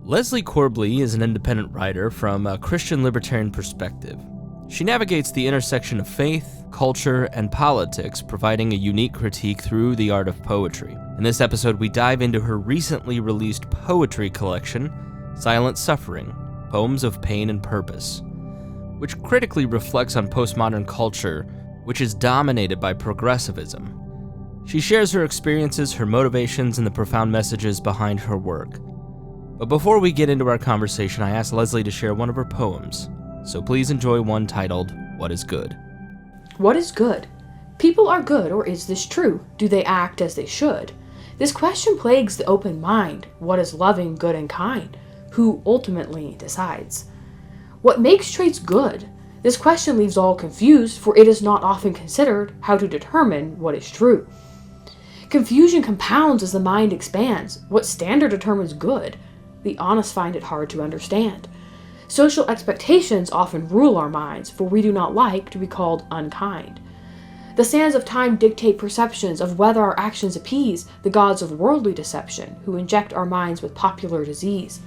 Leslie Corbly is an independent writer from a Christian libertarian perspective. She navigates the intersection of faith, culture, and politics, providing a unique critique through the art of poetry. In this episode, we dive into her recently released poetry collection, Silent Suffering, Poems of Pain and Purpose, which critically reflects on postmodern culture, which is dominated by progressivism. She shares her experiences, her motivations, and the profound messages behind her work. But before we get into our conversation, I asked Leslie to share one of her poems, so please enjoy one titled, What is Good? What is good? People are good, or is this true? Do they act as they should? This question plagues the open mind. What is loving, good, and kind? Who ultimately decides? What makes traits good? This question leaves all confused, for it is not often considered how to determine what is true. Confusion compounds as the mind expands. What standard determines good? The honest find it hard to understand. Social expectations often rule our minds, for we do not like to be called unkind. The sands of time dictate perceptions of whether our actions appease the gods of worldly deception, who inject our minds with popular disease.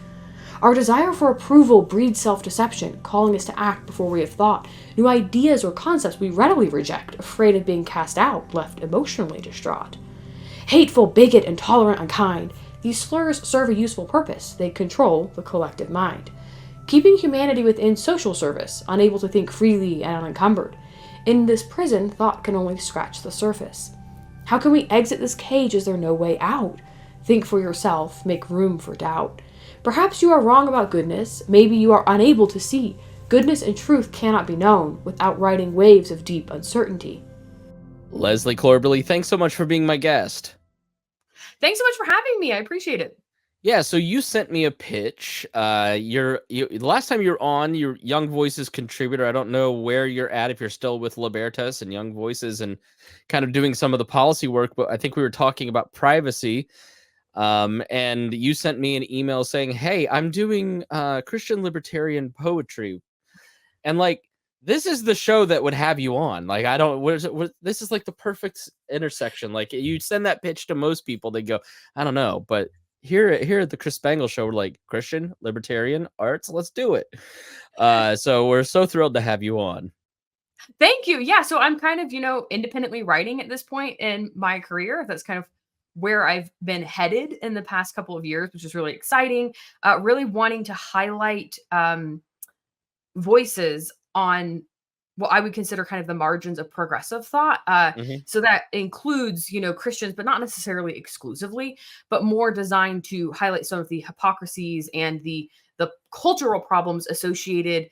Our desire for approval breeds self-deception, calling us to act before we have thought. New ideas or concepts we readily reject, afraid of being cast out, left emotionally distraught. Hateful, bigot, intolerant, unkind. These slurs serve a useful purpose. They control the collective mind, keeping humanity within social service, unable to think freely and unencumbered. In this prison, thought can only scratch the surface. How can we exit this cage? Is there no way out? Think for yourself, make room for doubt. Perhaps you are wrong about goodness. Maybe you are unable to see. Goodness and truth cannot be known without riding waves of deep uncertainty. Leslie Corbly, thanks so much for being my guest. Thanks so much for having me. I appreciate it. Yeah, so you sent me a pitch. The last time you were on, your Young Voices contributor. I don't know where you're at, if you're still with Libertas and Young Voices and kind of doing some of the policy work, but I think we were talking about privacy. And you sent me an email saying, hey, I'm doing Christian libertarian poetry. And this is the show that would have you on. This is like the perfect intersection. Like, you send that pitch to most people, they go, I don't know. But here at the Chris Spangle show, we're like, Christian, libertarian, arts, let's do it. So we're so thrilled to have you on. Thank you. Yeah. So I'm kind of, independently writing at this point in my career. That's kind of where I've been headed in the past couple of years, which is really exciting. Really wanting to highlight voices on what I would consider kind of the margins of progressive thought. So that includes, Christians, but not necessarily exclusively, but more designed to highlight some of the hypocrisies and the cultural problems associated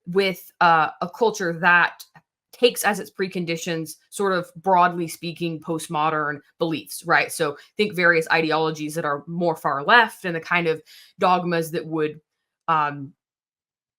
with a culture that takes as its preconditions, sort of broadly speaking, postmodern beliefs, right? So think various ideologies that are more far left and the kind of dogmas that would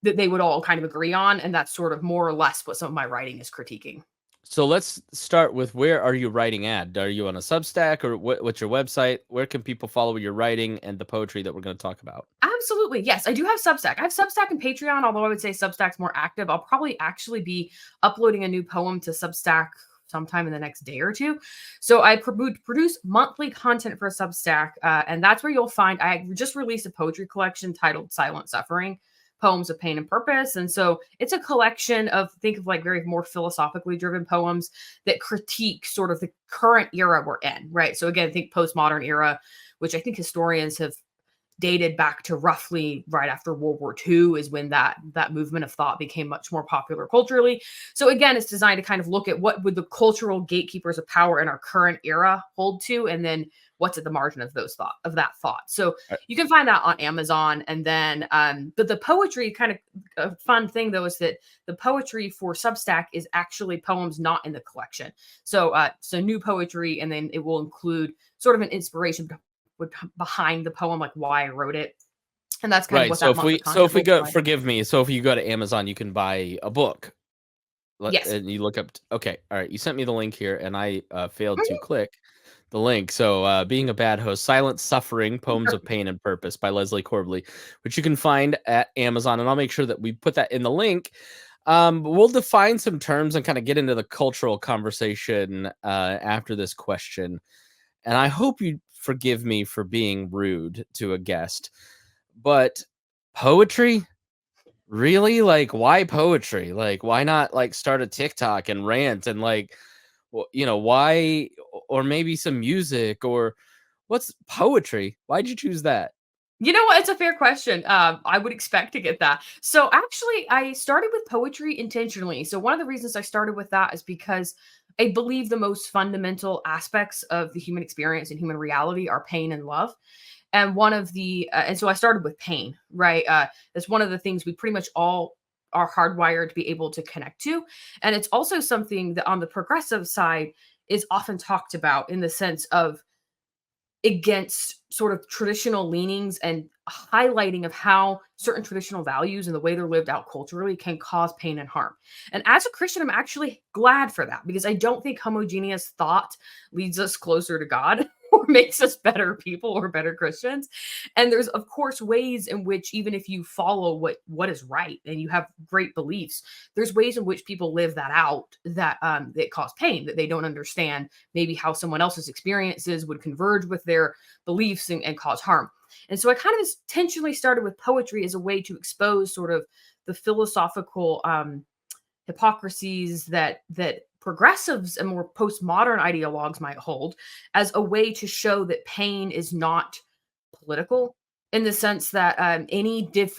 that they would all kind of agree on. And that's sort of more or less what some of my writing is critiquing. So let's start with, where are you writing at? Are you on a Substack, or what's your website? Where can people follow your writing and the poetry that we're going to talk about? Absolutely. Yes, I do have Substack. I have Substack and Patreon, although I would say Substack's more active. I'll probably actually be uploading a new poem to Substack sometime in the next day or two. So I produce monthly content for Substack, and that's where you'll find, I just released a poetry collection titled Silent Suffering, Poems of Pain and Purpose. And so it's a collection of, think of like very more philosophically driven poems that critique sort of the current era we're in, right? So again, think postmodern era, which I think historians have dated back to roughly right after World War II is when that movement of thought became much more popular culturally. So again, it's designed to kind of look at what would the cultural gatekeepers of power in our current era hold to, and then what's at the margin of that thought. So you can find that on Amazon. And then, but the poetry, kind of a fun thing though, is that the poetry for Substack is actually poems not in the collection. So new poetry, and then it will include sort of an inspiration behind the poem, like why I wrote it. And that's kind of what that monthly content looks like. Forgive me. So if you go to Amazon, you can buy a book. Yes. And you look up, okay. All right. You sent me the link here and I failed to click the link. So being a bad host, Silent Suffering, Poems of Pain and Purpose by Leslie Corbly, which you can find at Amazon. And I'll make sure that we put that in the link. We'll define some terms and kind of get into the cultural conversation after this question. And I hope you forgive me for being rude to a guest, but poetry? Really? Like, why poetry? Like, why not like start a TikTok and rant and like, why, or maybe some music, or what's poetry? Why'd you choose that? You know what? It's a fair question. I would expect to get that. So actually, I started with poetry intentionally. So one of the reasons I started with that is because I believe the most fundamental aspects of the human experience and human reality are pain and love. And one of the and so I started with pain, right? That's one of the things we pretty much all are hardwired to be able to connect to, and it's also something that on the progressive side is often talked about in the sense of against sort of traditional leanings and highlighting of how certain traditional values and the way they're lived out culturally can cause pain and harm. And as a Christian, I'm actually glad for that because I don't think homogeneous thought leads us closer to God or makes us better people or better Christians. And there's of course ways in which even if you follow what is right and you have great beliefs, there's ways in which people live that out that cause pain that they don't understand maybe how someone else's experiences would converge with their beliefs and cause harm. And so I kind of intentionally started with poetry as a way to expose sort of the philosophical hypocrisies that progressives and more postmodern ideologues might hold as a way to show that pain is not political in the sense that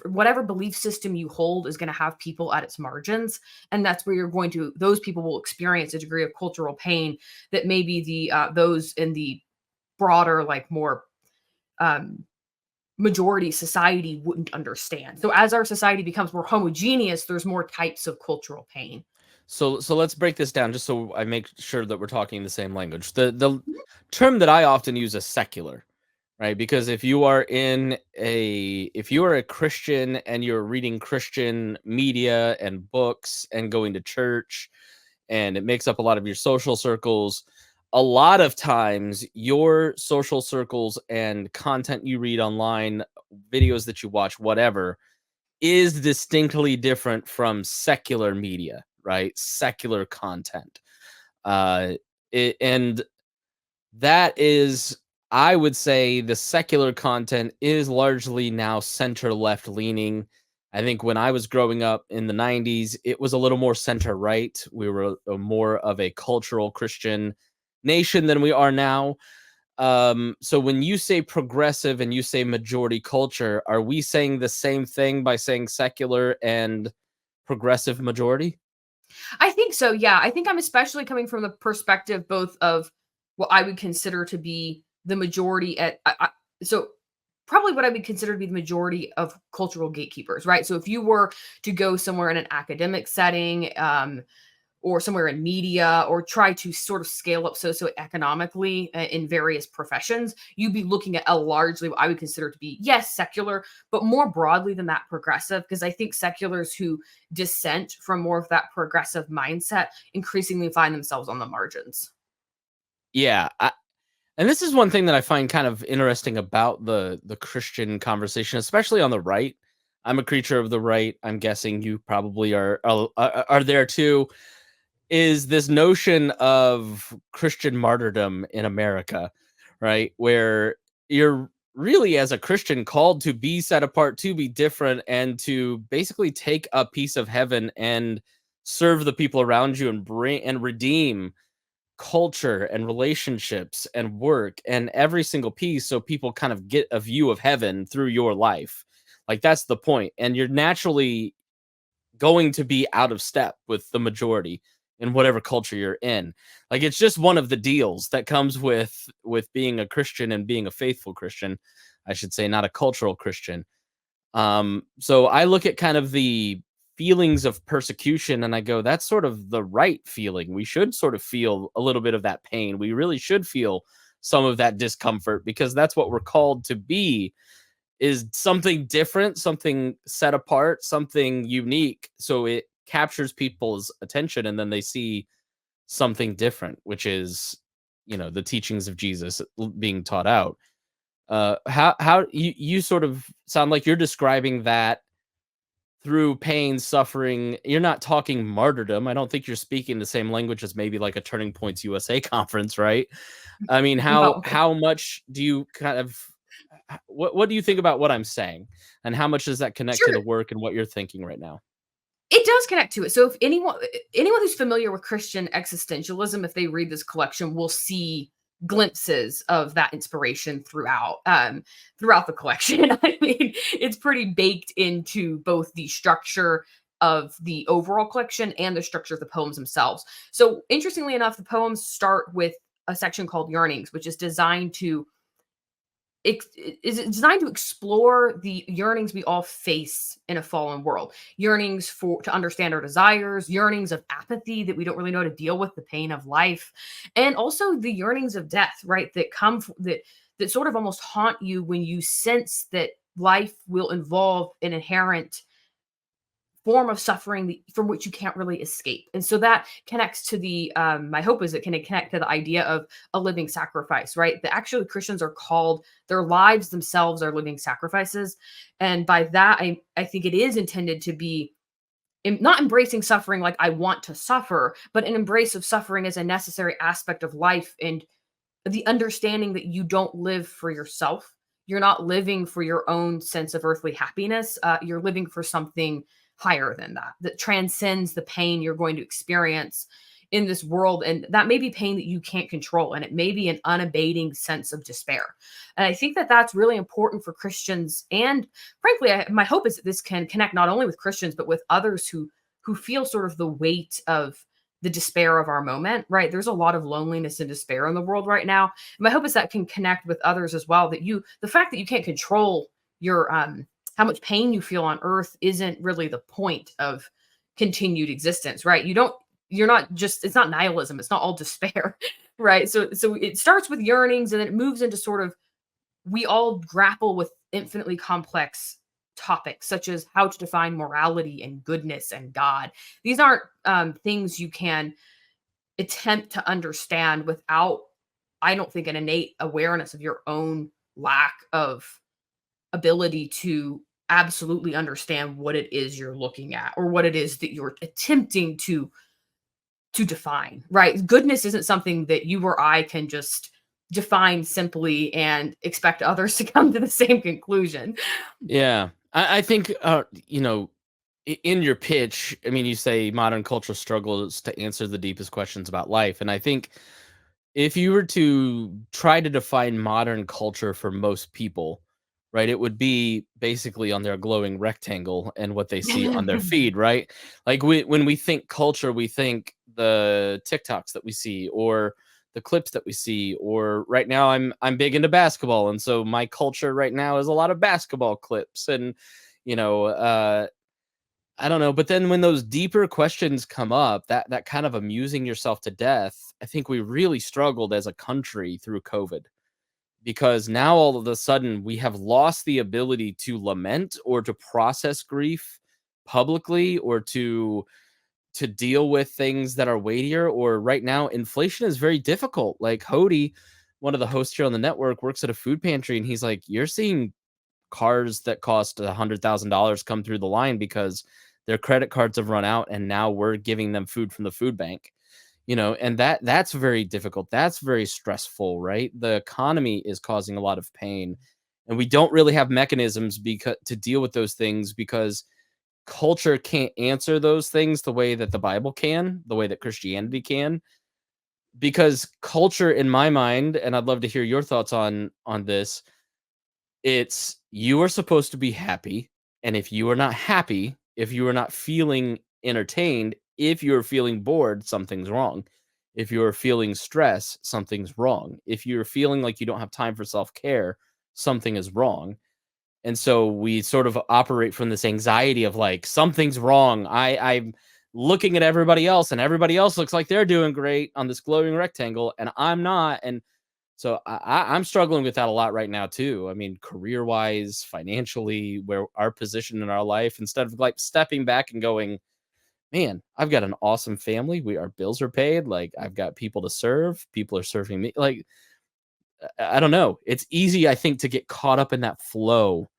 whatever belief system you hold is going to have people at its margins, and that's where those people will experience a degree of cultural pain that maybe those in the broader like more um, majority society wouldn't understand. So as our society becomes more homogeneous, there's more types of cultural pain. So let's break this down just so I make sure that we're talking the same language. The term that I often use is secular, right? Because if you are a Christian and you're reading Christian media and books and going to church, and it makes up a lot of your social circles, a lot of times your social circles and content you read online, videos that you watch, whatever, is distinctly different from secular media, right? Secular content. Uh, and that is, I would say, the secular content is largely now center left leaning. I think when I was growing up in the 90s, it was a little more center right. We were more of a cultural Christian nation than we are now. So when you say progressive and you say majority culture, are we saying the same thing by saying secular and progressive majority? I think so. Yeah. I think I'm especially coming from the perspective both of what I would consider to be the majority so probably what I would consider to be the majority of cultural gatekeepers, right? So if you were to go somewhere in an academic setting, or somewhere in media or try to sort of scale up socioeconomically in various professions, you'd be looking at a largely what I would consider to be, yes, secular, but more broadly than that, progressive. Because I think seculars who dissent from more of that progressive mindset increasingly find themselves on the margins. Yeah, and this is one thing that I find kind of interesting about the Christian conversation, especially on the right. I'm a creature of the right. I'm guessing you probably are there too. Is this notion of Christian martyrdom in America, right? Where you're really, as a Christian, called to be set apart, to be different, and to basically take a piece of heaven and serve the people around you and bring and redeem culture and relationships and work and every single piece so people kind of get a view of heaven through your life. Like that's the point. And you're naturally going to be out of step with the majority in whatever culture you're in. Like it's just one of the deals that comes with being a Christian and being a faithful Christian, I should say, not a cultural Christian. So I look at kind of the feelings of persecution and I go, that's sort of the right feeling. We should sort of feel a little bit of that pain. We really should feel some of that discomfort because that's what we're called to be, is something different, something set apart, something unique. So it captures people's attention and then they see something different, which is, the teachings of Jesus being taught out. How you sort of sound like you're describing that through pain, suffering. You're not talking martyrdom. I don't think you're speaking the same language as maybe like a Turning Points USA conference, right? I mean, how No. how much do you kind of what do you think about what I'm saying, and how much does that connect to Sure. the work and what you're thinking right now? It does connect to it. So if anyone who's familiar with Christian existentialism, if they read this collection, will see glimpses of that inspiration throughout the collection. I mean, it's pretty baked into both the structure of the overall collection and the structure of the poems themselves. So interestingly enough, the poems start with a section called Yearnings, which is designed to is designed to explore the yearnings we all face in a fallen world. Yearnings for to understand our desires, yearnings of apathy that we don't really know how to deal with the pain of life, and also the yearnings of death, right? That sort of almost haunt you when you sense that life will involve an inherent form of suffering from which you can't really escape. And so that connects to the my hope is it can connect to the idea of a living sacrifice, right? That actually Christians are called, their lives themselves are living sacrifices. And by that, I think it is intended to be not embracing suffering like I want to suffer, but an embrace of suffering as a necessary aspect of life, and the understanding that you don't live for yourself. You're not living for your own sense of earthly happiness. You're living for something higher than that, that transcends the pain you're going to experience in this world. And that may be pain that you can't control. And it may be an unabating sense of despair. And I think that that's really important for Christians. And frankly, my hope is that this can connect not only with Christians, but with others who feel sort of the weight of the despair of our moment, right? There's a lot of loneliness and despair in the world right now. And my hope is that can connect with others as well. That the fact that you can't control your how much pain you feel on earth isn't really the point of continued existence, right? You're not just, it's not nihilism, it's not all despair, right? So it starts with yearnings and then it moves into sort of, we all grapple with infinitely complex topics such as how to define morality and goodness and God. These aren't things you can attempt to understand without, I don't think, an innate awareness of your own lack of ability to absolutely understand what it is you're looking at or what it is that you're attempting to define, right? Goodness isn't something that you or I can just define simply and expect others to come to the same conclusion. Yeah, I think in your pitch, I mean, you say modern culture struggles to answer the deepest questions about life, and I think if you were to try to define modern culture for most people, right, it would be basically on their glowing rectangle and what they see on their feed, right? Like when we think culture, we think the TikToks that we see or the clips that we see, or right now I'm big into basketball, and so my culture right now is a lot of basketball clips and you know uh I don't know, but then when those deeper questions come up, that kind of amusing yourself to death, I think we really struggled as a country through COVID because now all of a sudden we have lost the ability to lament or to process grief publicly or to deal with things that are weightier. Or right now inflation is very difficult. Like Hody, one of the hosts here on the network, works at a food pantry and he's like, you're seeing cars that cost $100,000 come through the line because their credit cards have run out and now we're giving them food from the food bank. And that's very difficult. That's very stressful, right? The economy is causing a lot of pain and we don't really have mechanisms because to deal with those things because culture can't answer those things the way that the Bible can, the way that Christianity can. Because culture in my mind, and I'd love to hear your thoughts on this, it's you are supposed to be happy, and if you are not happy, if you are not feeling entertained, if you're feeling bored, something's wrong. If you're feeling stress, something's wrong. If you're feeling like you don't have time for self-care, something is wrong. And so we sort of operate from this anxiety of like something's wrong. I'm looking at everybody else and everybody else looks like they're doing great on this glowing rectangle and I'm not. And so I'm struggling with that a lot right now too. I mean, career wise, financially, where our position in our life, instead of like stepping back and going, man, I've got an awesome family. Our bills are paid. Like I've got people to serve. People are serving me. Like I don't know. It's easy, I think, to get caught up in that flow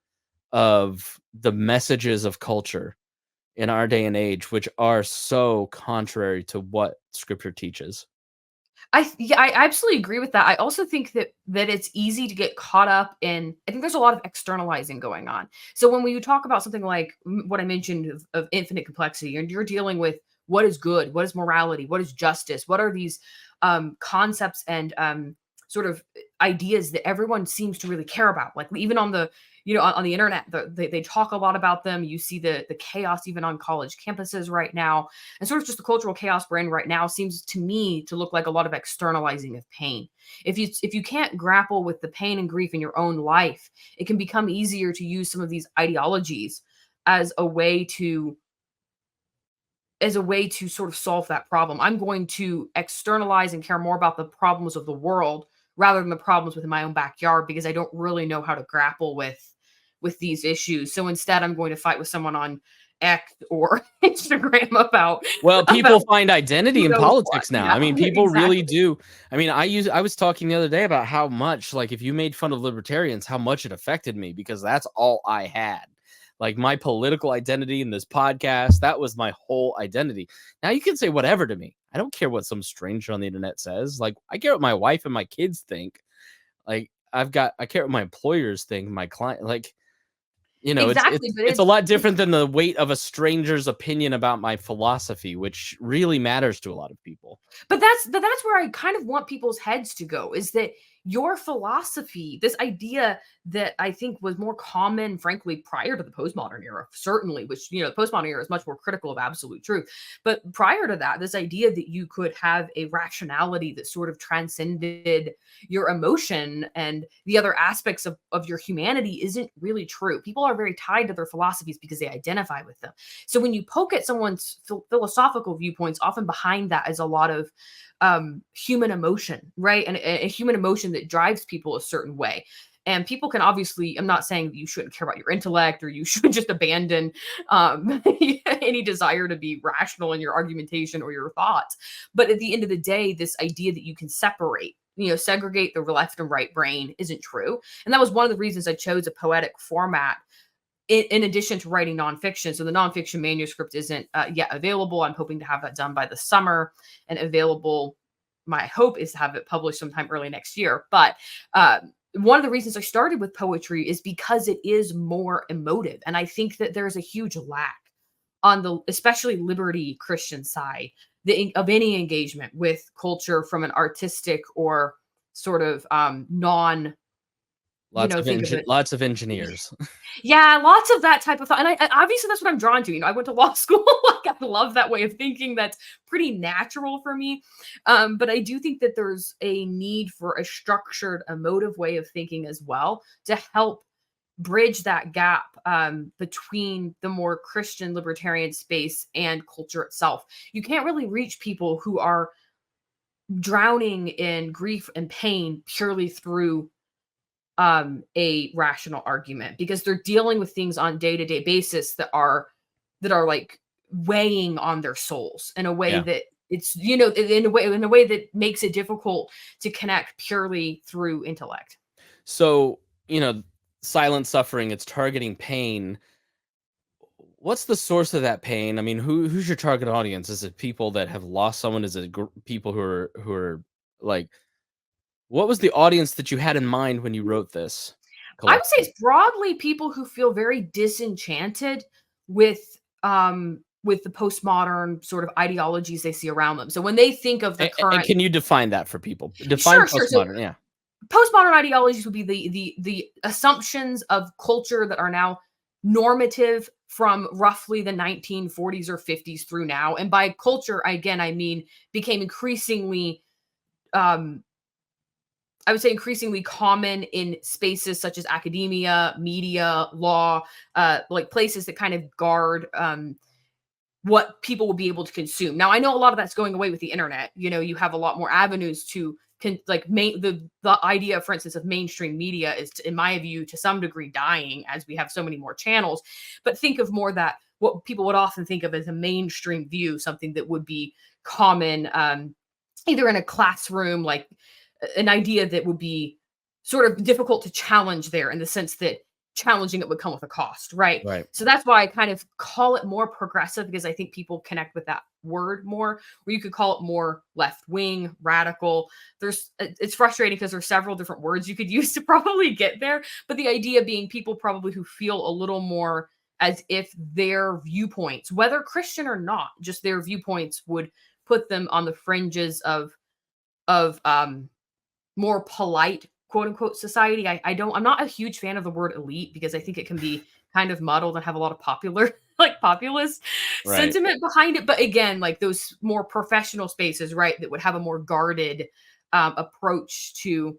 of the messages of culture in our day and age, which are so contrary to what scripture teaches. Yeah, I absolutely agree with that. I also think that it's easy to get caught up in. I think there's a lot of externalizing going on. So when you talk about something like what I mentioned of infinite complexity, and you're dealing with what is good, what is morality, what is justice, what are these concepts and sort of ideas that everyone seems to really care about. Like even on the on the internet, they talk a lot about them. You see the chaos even on college campuses right now, and sort of just the cultural chaos we're in right now seems to me to look like a lot of externalizing of pain. If you can't grapple with the pain and grief in your own life, it can become easier to use some of these ideologies as a way to sort of solve that problem. I'm going to externalize and care more about the problems of the world rather than the problems within my own backyard because I don't really know how to grapple with these issues. So instead I'm going to fight with someone on X or Instagram about Well, people find identity who in knows what. politics now. Yeah, I mean, people really exactly. do. I mean, I was talking the other day about how much, like, if you made fun of libertarians, how much it affected me because that's all I had. Like my political identity in this podcast, that was my whole identity. Now you can say whatever to me. I don't care what some stranger on the internet says. Like, I care what my wife and my kids think. Like, I care what my employers think, my client, like, Exactly, but it's a lot different than the weight of a stranger's opinion about my philosophy, which really matters to a lot of people. But that's where I kind of want people's heads to go is that your philosophy, this idea that I think was more common, frankly, prior to the postmodern era, certainly, which, the postmodern era is much more critical of absolute truth. But prior to that, this idea that you could have a rationality that sort of transcended your emotion and the other aspects of your humanity isn't really true. People are very tied to their philosophies because they identify with them. So when you poke at someone's philosophical viewpoints, often behind that is a lot of human emotion, right? And a human emotion that drives people a certain way. And people can obviously, I'm not saying that you shouldn't care about your intellect or you should just abandon any desire to be rational in your argumentation or your thoughts. But at the end of the day, this idea that you can separate, segregate the left and right brain isn't true. And that was one of the reasons I chose a poetic format in addition to writing nonfiction. So the nonfiction manuscript isn't yet available. I'm hoping to have that done by the summer and available. My hope is to have it published sometime early next year. But one of the reasons I started with poetry is because it is more emotive. And I think that there's a huge lack on the, especially liberty Christian side, of any engagement with culture from an artistic or sort of non, think of it. Lots of engineers. Yeah, lots of that type of thought, and obviously that's what I'm drawn to. I went to law school. Like I love that way of thinking. That's pretty natural for me. But I do think that there's a need for a structured, emotive way of thinking as well to help bridge that gap between the more Christian libertarian space and culture itself. You can't really reach people who are drowning in grief and pain purely through a rational argument because they're dealing with things on day-to-day basis that are like weighing on their souls in a way Yeah. that it's in a way that makes it difficult to connect purely through intellect. So, silent suffering, it's targeting pain. What's the source of that pain? I mean, who's your target audience? Is it people that have lost someone? Is it people who are like, what was the audience that you had in mind when you wrote this I would say collection? it's broadly people who feel very disenchanted with with the postmodern sort of ideologies they see around them. So when they think of the And current. can you define that for people? Define Sure. So postmodern. Yeah. postmodern ideologies would be the assumptions of culture that are now normative from roughly the 1940s or 50s through now. And by culture, again, I mean became increasingly um I would say increasingly common in spaces such as academia, media, law, like places that kind of guard what people will be able to consume. Now, I know a lot of that's going away with the internet. You have a lot more avenues to the idea, for instance, of mainstream media is, in my view, to some degree dying as we have so many more channels. But think of more that what people would often think of as a mainstream view, something that would be common, either in a classroom, like an idea that would be sort of difficult to challenge there in the sense that challenging it would come with a cost, right? Right. So that's why I kind of call it more progressive because I think people connect with that word more, where you could call it more left wing, radical. It's frustrating because there's several different words you could use to probably get there. But the idea being people probably who feel a little more as if their viewpoints, whether Christian or not, just their viewpoints would put them on the fringes of more polite quote unquote society. I'm not a huge fan of the word elite because I think it can be kind of muddled and have a lot of popular like populist Right. sentiment behind it. But again, like those more professional spaces, right, that would have a more guarded approach to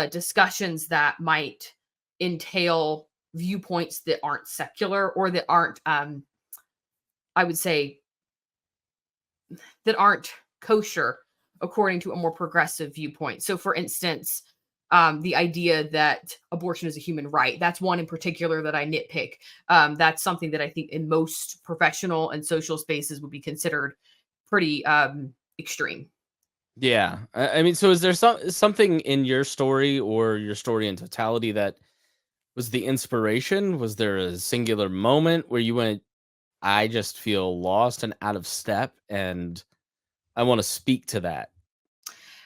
discussions that might entail viewpoints that aren't secular or that aren't I would say that aren't kosher according to a more progressive viewpoint. So, for instance, the idea that abortion is a human right, that's one in particular that I nitpick. That's something that I think in most professional and social spaces would be considered pretty extreme. Yeah. I mean, so is there something in your story or your story in totality that was the inspiration? Was there a singular moment where you went, I just feel lost and out of step, and I want to speak to that?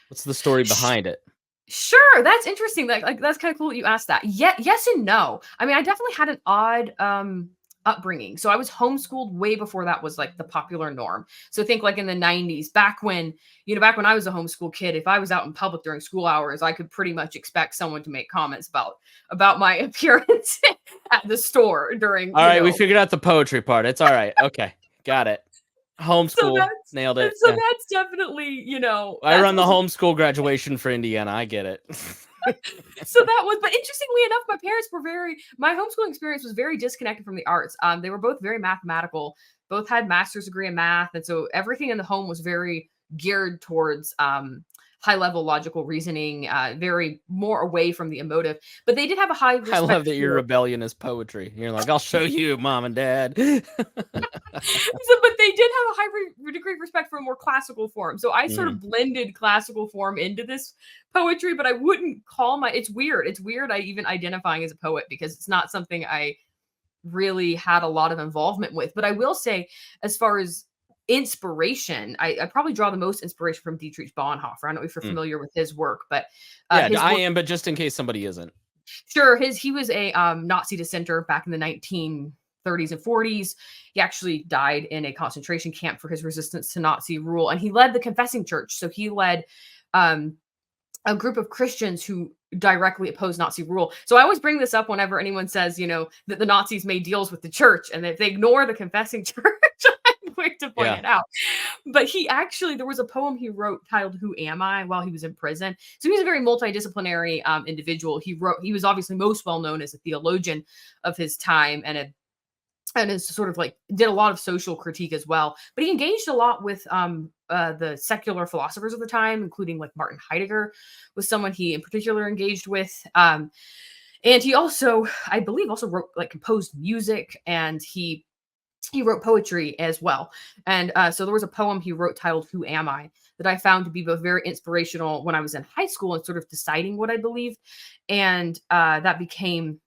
What's the story behind it? Sure, that's interesting. Like that's kind of cool that you asked that. Yes and no. I mean, I definitely had an odd upbringing. So I was homeschooled way before that was like the popular norm. So think like in the 90s, back when I was a homeschool kid, if I was out in public during school hours, I could pretty much expect someone to make comments about my appearance at the store during, All you right, we know. figured out the poetry part. It's all right. Okay, got it. So Homeschool, that's nailed it. so Yeah. that's definitely, I that's run the was homeschool graduation for Indiana. I get it. so that was but interestingly enough, my parents were very my homeschooling experience was very disconnected from the arts. They were both very mathematical, both had master's degree in math, and so everything in the home was very geared towards high level logical reasoning, very more away from the emotive. But they did have a high I love respect that your for rebellion is poetry. You're like, I'll show you, mom and dad. but they did have a high degree of respect for a more classical form. So I sort Mm, of blended classical form into this poetry, but I wouldn't call my it's weird. It's weird I even identifying as a poet because it's not something I really had a lot of involvement with. But I will say, as far as inspiration, I probably draw the most inspiration from Dietrich Bonhoeffer. I don't know if you're mm. familiar with his work, but Yeah, his I work am, but just in case somebody isn't. sure, he was a Nazi dissenter back in the 1930s and 40s. He actually died in a concentration camp for his resistance to Nazi rule, and he led the Confessing Church. So he led um, a group of Christians who directly opposed Nazi rule. So I always bring this up whenever anyone says, that the Nazis made deals with the church, and if they ignore the Confessing Church, I'm quick to point Yeah. it out. But there was a poem he wrote titled "Who Am I?" while he was in prison. So he's a very multidisciplinary individual. He was obviously most well known as a theologian of his time and is sort of like did a lot of social critique as well. But he engaged a lot with the secular philosophers of the time, including like Martin Heidegger was someone he in particular engaged with. And he also, I believe, also wrote like composed music, and he wrote poetry as well. And so there was a poem he wrote titled "Who Am I?" that I found to be both very inspirational when I was in high school and sort of deciding what I believed. And that became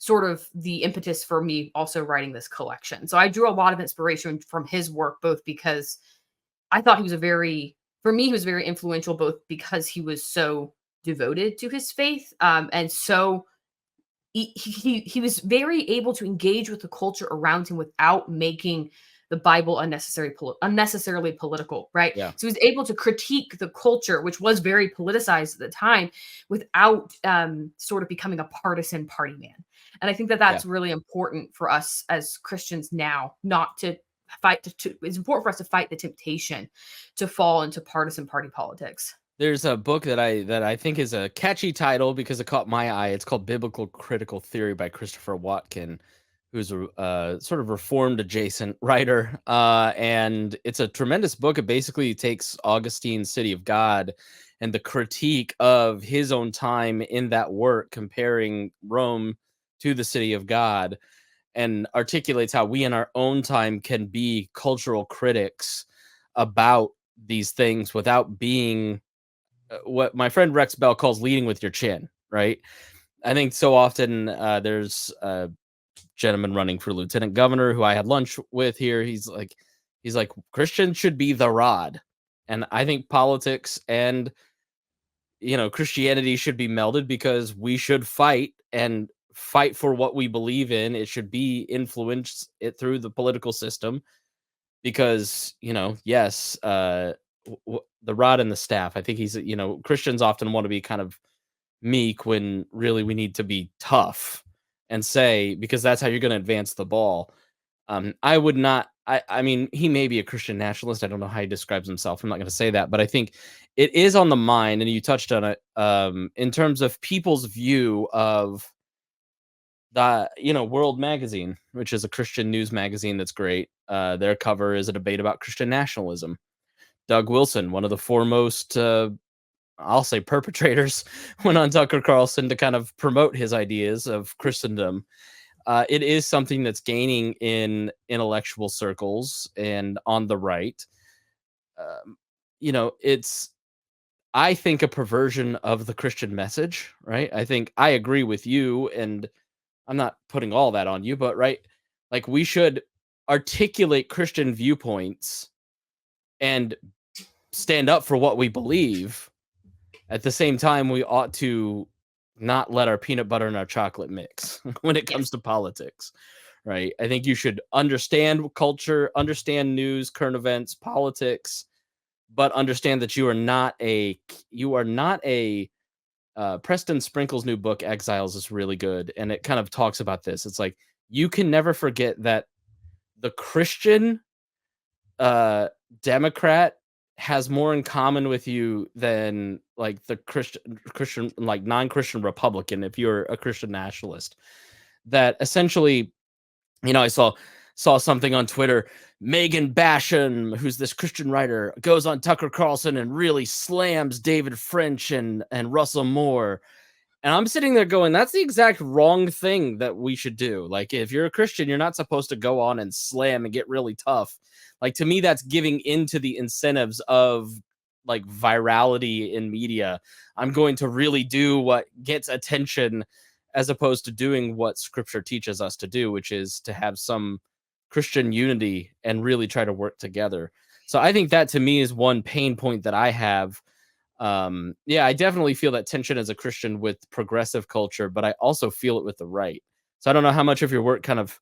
sort of the impetus for me also writing this collection. So I drew a lot of inspiration from his work, both because I thought for me, he was very influential, both because he was so devoted to his faith, and so he was very able to engage with the culture around him without making the Bible unnecessarily political, right? Yeah. So he was able to critique the culture, which was very politicized at the time, without sort of becoming a partisan party man. And I think that Yeah. that's really important for us as Christians now, not to fight. It's important for us to fight the temptation to fall into partisan party politics. There's a book that I think is a catchy title because it caught my eye. It's called Biblical Critical Theory by Christopher Watkin, who's a sort of reformed adjacent writer. And it's a tremendous book. It basically takes Augustine's City of God and the critique of his own time in that work, comparing Rome to the City of God, and articulates how we in our own time can be cultural critics about these things without being what my friend Rex Bell calls leading with your chin, right? I think so often there's a gentleman running for lieutenant governor who I had lunch with here. He's like, He's like, Christians should be the rod. And I think politics and, Christianity should be melded because we should fight and fight for what we believe in. It should be influenced it through the political system because, yes, the rod and the staff. I think Christians often want to be kind of meek when really we need to be tough and say, because that's how you're going to advance the ball. I would not. I mean, he may be a Christian nationalist. I don't know how he describes himself. I'm not going to say that, but I think it is on the mind, and you touched on it. In terms of people's view of the World Magazine, which is a Christian news magazine that's great. Their cover is a debate about Christian nationalism. Doug Wilson, one of the foremost, I'll say perpetrators, went on Tucker Carlson to kind of promote his ideas of Christendom. It is something that's gaining in intellectual circles and on the right. It's, I think, a perversion of the Christian message, right? I think I agree with you, and I'm not putting all that on you, but right, like we should articulate Christian viewpoints and stand up for what we believe. At the same time, we ought to not let our peanut butter and our chocolate mix when it comes to politics, right? I think you should understand culture, understand news, current events, politics, but understand that you are not a Preston Sprinkle's new book Exiles is really good, and it kind of talks about this. It's like you can never forget that the Christian Democrat has more in common with you than like the Christian like non-Christian Republican if you're a Christian nationalist. That essentially, I saw something on Twitter. Megan Basham, who's this Christian writer, goes on Tucker Carlson and really slams David French and Russell Moore. And I'm sitting there going, that's the exact wrong thing that we should do. Like, if you're a Christian, you're not supposed to go on and slam and get really tough. Like, to me, that's giving into the incentives of like virality in media. I'm going to really do what gets attention as opposed to doing what scripture teaches us to do, which is to have some Christian unity and really try to work together. So I think that to me is one pain point that I have. Yeah, I definitely feel that tension as a Christian with progressive culture, but I also feel it with the right. So I don't know how much of your work kind of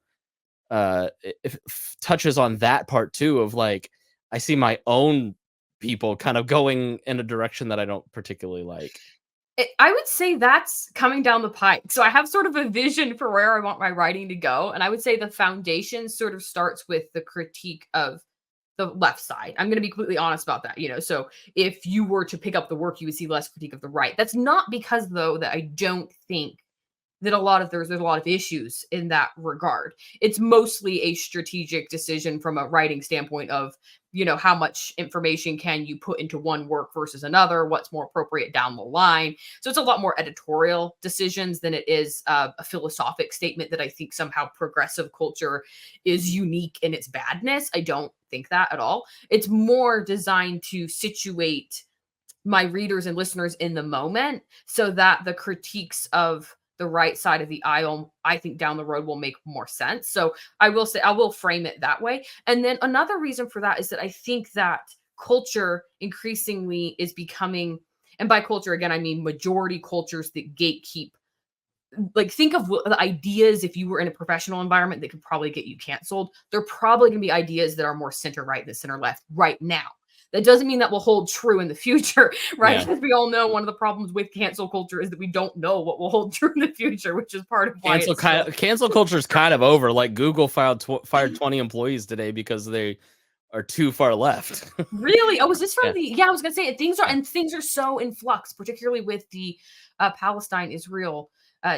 touches on that part too, of like, I see my own people kind of going in a direction that I don't particularly like. I would say that's coming down the pike. So I have sort of a vision for where I want my writing to go. And I would say the foundation sort of starts with the critique of the left side. I'm going to be completely honest about that. So if you were to pick up the work, you would see less critique of the right. That's not because, though, that I don't think that there's a lot of issues in that regard. It's mostly a strategic decision from a writing standpoint of, how much information can you put into one work versus another, what's more appropriate down the line. So it's a lot more editorial decisions than it is a philosophic statement that I think somehow progressive culture is unique in its badness. I don't think that at all. It's more designed to situate my readers and listeners in the moment so that the critiques of the right side of the aisle, I think down the road will make more sense. So I will frame it that way. And then another reason for that is that I think that culture increasingly is becoming, and by culture, again, I mean majority cultures that gatekeep. Like, think of the ideas if you were in a professional environment that could probably get you canceled. They're probably going to be ideas that are more center right than center left right now. That doesn't mean that will hold true in the future, right? Because we all know one of the problems with cancel culture is that we don't know what will hold true in the future, which is part of why cancel culture is kind of over. Like Google fired 20 employees today because they are too far left. Really? Oh, was this from I was gonna say things are so in flux, particularly with the Palestine-Israel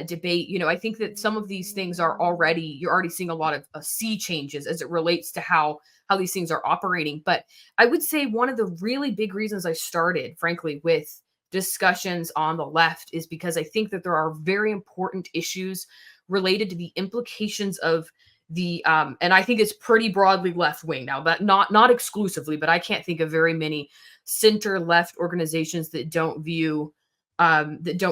debate. I think that some of these things you're already seeing a lot of sea changes as it relates to how these things are operating. But I would say one of the really big reasons I started, frankly, with discussions on the left is because I think that there are very important issues related to the implications of the and I think it's pretty broadly left wing now, but not exclusively, but I can't think of very many center left organizations that don't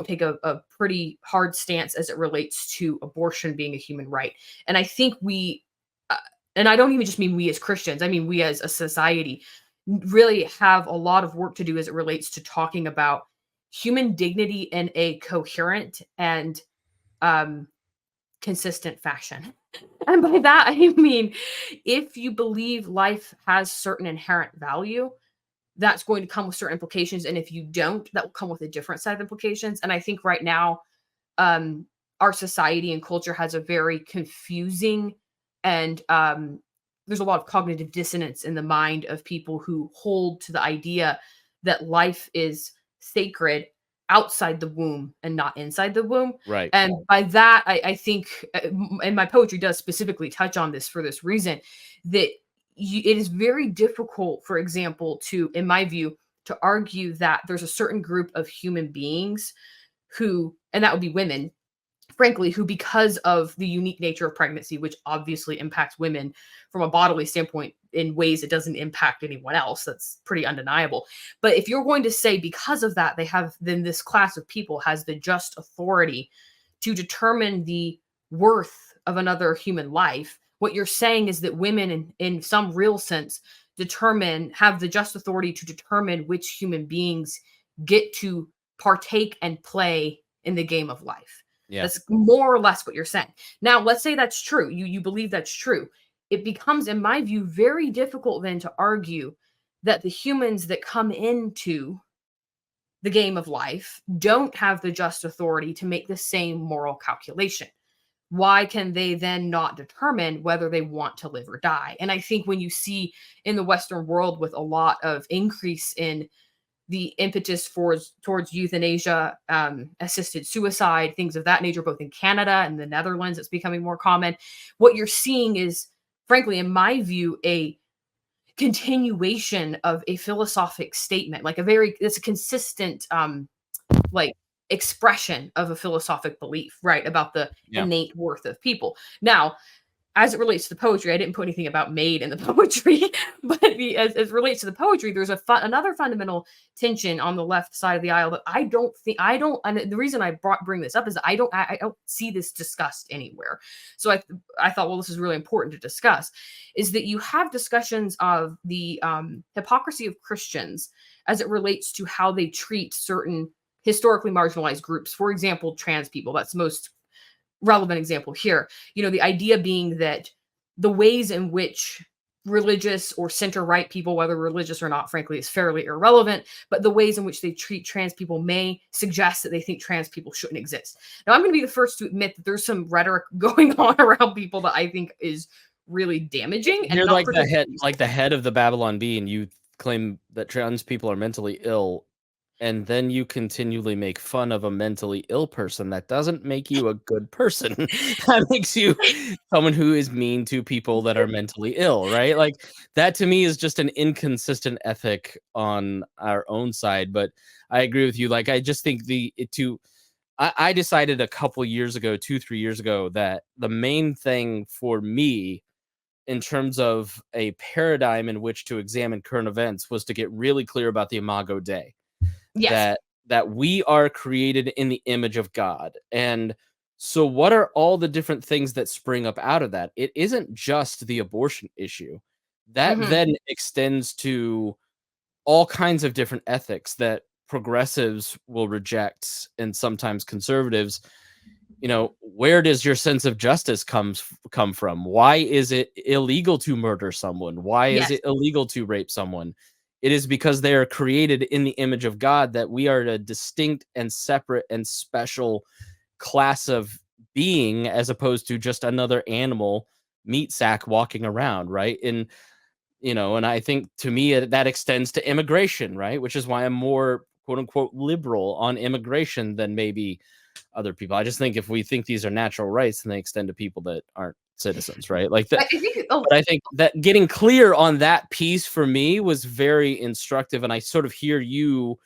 take a pretty hard stance as it relates to abortion being a human right. And I think and I don't even just mean we as Christians, I mean we as a society, really have a lot of work to do as it relates to talking about human dignity in a coherent and um, consistent fashion. And by that, I mean, if you believe life has certain inherent value, that's going to come with certain implications. And if you don't, that will come with a different set of implications. And I think right now, um, our society and culture has a very confusing and there's a lot of cognitive dissonance in the mind of people who hold to the idea that life is sacred outside the womb and not inside the womb. Right. And by that, I think, and my poetry does specifically touch on this for this reason, that it is very difficult, for example, to, in my view, to argue that there's a certain group of human beings who, and that would be women, frankly, who, because of the unique nature of pregnancy, which obviously impacts women from a bodily standpoint in ways it doesn't impact anyone else, that's pretty undeniable. But if you're going to say because of that, they have, then this class of people has the just authority to determine the worth of another human life, what you're saying is that women, in some real sense, have the just authority to determine which human beings get to partake and play in the game of life. Yeah. That's more or less what you're saying. Now, let's say that's true. You believe that's true. It becomes, in my view, very difficult then to argue that the humans that come into the game of life don't have the just authority to make the same moral calculation. Why can they then not determine whether they want to live or die? And I think when you see in the Western world with a lot of increase in the impetus towards euthanasia, assisted suicide, things of that nature, both in Canada and the Netherlands, it's becoming more common. What you're seeing is, frankly, in my view, a continuation of a philosophic statement, it's a consistent, like expression of a philosophic belief, right, about the innate worth of people. Now, as it relates to the poetry, I didn't put anything about maid in the poetry, but as it relates to the poetry, there's another fundamental tension on the left side of the aisle that and the reason I bring this up is I don't see this discussed anywhere. So I thought, well, this is really important to discuss, is that you have discussions of the hypocrisy of Christians as it relates to how they treat certain historically marginalized groups. For example, trans people. That's the most relevant example here. The idea being that the ways in which religious or center-right people, whether religious or not, frankly, is fairly irrelevant, but the ways in which they treat trans people may suggest that they think trans people shouldn't exist. Now, I'm going to be the first to admit that there's some rhetoric going on around people that I think is really damaging. And you're like the head of the Babylon Bee, and you claim that trans people are mentally ill, and then you continually make fun of a mentally ill person. That doesn't make you a good person. That makes you someone who is mean to people that are mentally ill, right? Like, that to me is just an inconsistent ethic on our own side. But I agree with you. Like, I just think I decided a couple years ago, 2-3 years ago, that the main thing for me in terms of a paradigm in which to examine current events was to get really clear about the Imago Dei. Yes. That we are created in the image of God. And so what are all the different things that spring up out of that? It isn't just the abortion issue. That then extends to all kinds of different ethics that progressives will reject, and sometimes conservatives. Where does your sense of justice come from? Why is it illegal to murder someone? Why is it illegal to rape someone? It is because they are created in the image of God, that we are a distinct and separate and special class of being, as opposed to just another animal meat sack walking around, right? And and I think, to me, that extends to immigration, right? Which is why I'm more quote unquote liberal on immigration than maybe other people. I just think if we think these are natural rights, then they extend to people that aren't citizens, right? Like that. But I think that getting clear on that piece for me was very instructive, and I sort of hear you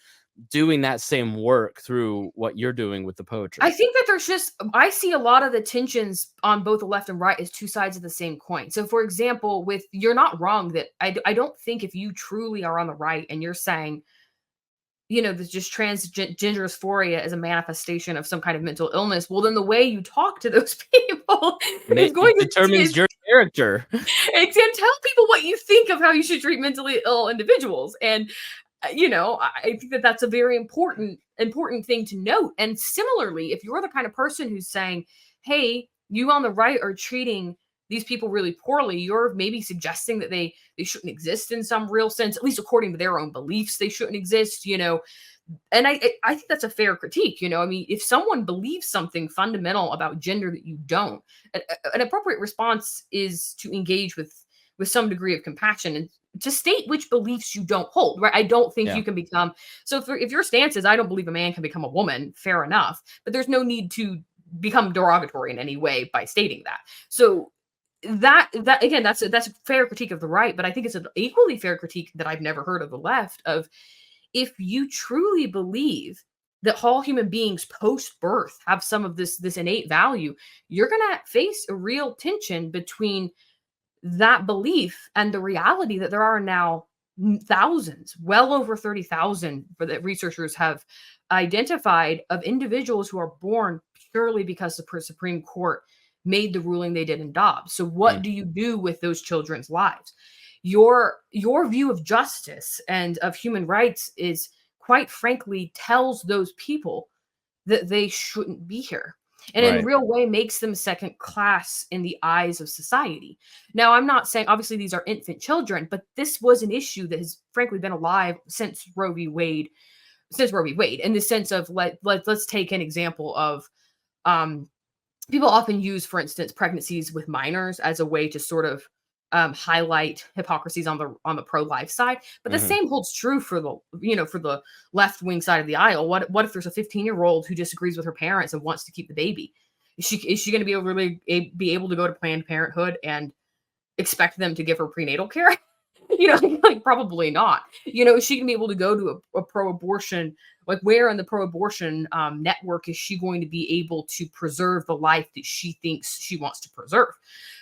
doing that same work through what you're doing with the poetry. I think that I see a lot of the tensions on both the left and right as two sides of the same coin. So, for example, you're not wrong that I don't think if you truly are on the right and you're saying, there's just transgender dysphoria as a manifestation of some kind of mental illness, well, then the way you talk to those people is going to determines your character. and tell people what you think of how you should treat mentally ill individuals. And I think that that's a very important thing to note. And similarly, if you're the kind of person who's saying, "Hey, you on the right are treating these people really poorly," you're maybe suggesting that they shouldn't exist in some real sense, at least according to their own beliefs, they shouldn't exist. And I think that's a fair critique. I mean, if someone believes something fundamental about gender that you don't, an appropriate response is to engage with some degree of compassion and to state which beliefs you don't hold. Right? I don't think Yeah. you can become. So if your stance is I don't believe a man can become a woman, fair enough. But there's no need to become derogatory in any way by stating that. So that again, that's a fair critique of the right, but I think it's an equally fair critique that I've never heard of the left of if you truly believe that all human beings post birth have some of this innate value, you're going to face a real tension between that belief and the reality that there are now thousands, well over 30,000 for that researchers have identified of individuals who are born purely because the Supreme Court made the ruling they did in Dobbs. So what Mm. do you do with those children's lives? Your view of justice and of human rights is quite frankly tells those people that they shouldn't be here and in Right. real way makes them second class in the eyes of society. Now, I'm not saying obviously these are infant children, but this was an issue that has frankly been alive since Roe v. Wade, in the sense of let's take an example of um, people often use, for instance, pregnancies with minors as a way to sort of highlight hypocrisies on the pro-life side. But the Mhm. same holds true for the left wing side of the aisle. What if there's a 15-year-old who disagrees with her parents and wants to keep the baby? Is she going to be able to go to Planned Parenthood and expect them to give her prenatal care? Like probably not. Is she gonna be able to go to a pro-abortion? Like, where in the pro-abortion network is she going to be able to preserve the life that she thinks she wants to preserve,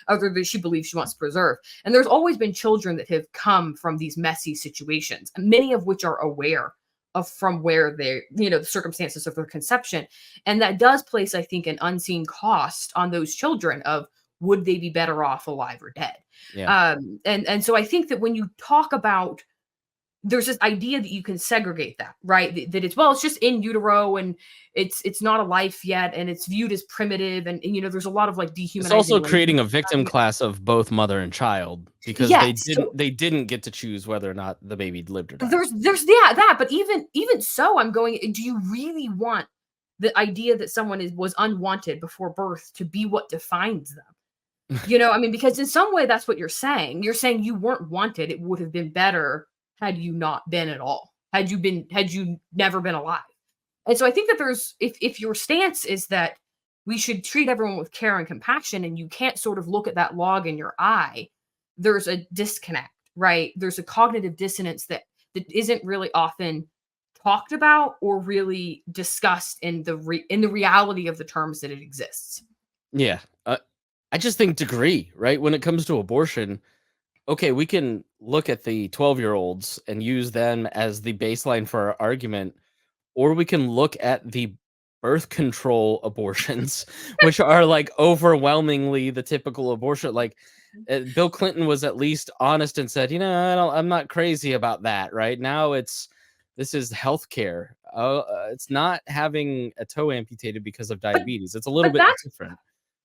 or that she believes she wants to preserve? And there's always been children that have come from these messy situations, many of which are aware of from where they, the circumstances of their conception, and that does place, I think, an unseen cost on those children of would they be better off alive or dead? Yeah. And so I think that when you talk about there's this idea that you can segregate that, right? That it's just in utero and it's not a life yet, and it's viewed as primitive, and there's a lot of like It's also dehumanizing creating a language victim around it. class of both mother and child because they Yes, didn't so they didn't get to choose whether or not the baby lived or died. there's yeah that, but even so, I'm going. Do you really want the idea that someone was unwanted before birth to be what defines them? I mean, because in some way that's what you're saying. You're saying you weren't wanted. It would have been better had you not been at all. Had you never been alive. And so I think that there's if your stance is that we should treat everyone with care and compassion and you can't sort of look at that log in your eye, there's a disconnect, right? There's a cognitive dissonance that isn't really often talked about or really discussed in the reality of the terms that it exists. Yeah. I just think degree, right? When it comes to abortion, okay, we can look at the 12-year-olds and use them as the baseline for our argument, or we can look at the birth control abortions, which are like overwhelmingly the typical abortion. Like Bill Clinton was at least honest and said, I'm not crazy about that. Right now, this is healthcare. It's not having a toe amputated because of But diabetes. It's a little but bit that's different.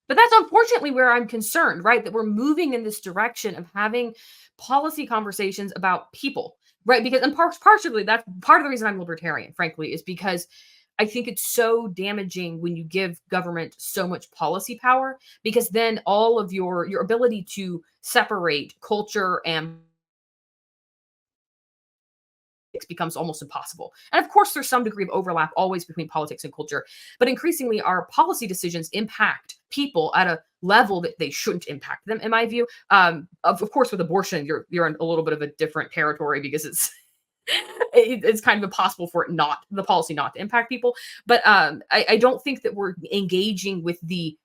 But that's unfortunately where I'm concerned, right? That we're moving in this direction of having policy conversations about people, right? Because and partially that's part of the reason I'm libertarian, frankly, is because I think it's so damaging when you give government so much policy power, because then all of your ability to separate culture and becomes almost impossible. And of course, there's some degree of overlap always between politics and culture, but increasingly, our policy decisions impact people at a level that they shouldn't impact them, in my view. Of course, with abortion, you're in a little bit of a different territory because it's kind of impossible for the policy not to impact people. But I don't think that we're engaging with the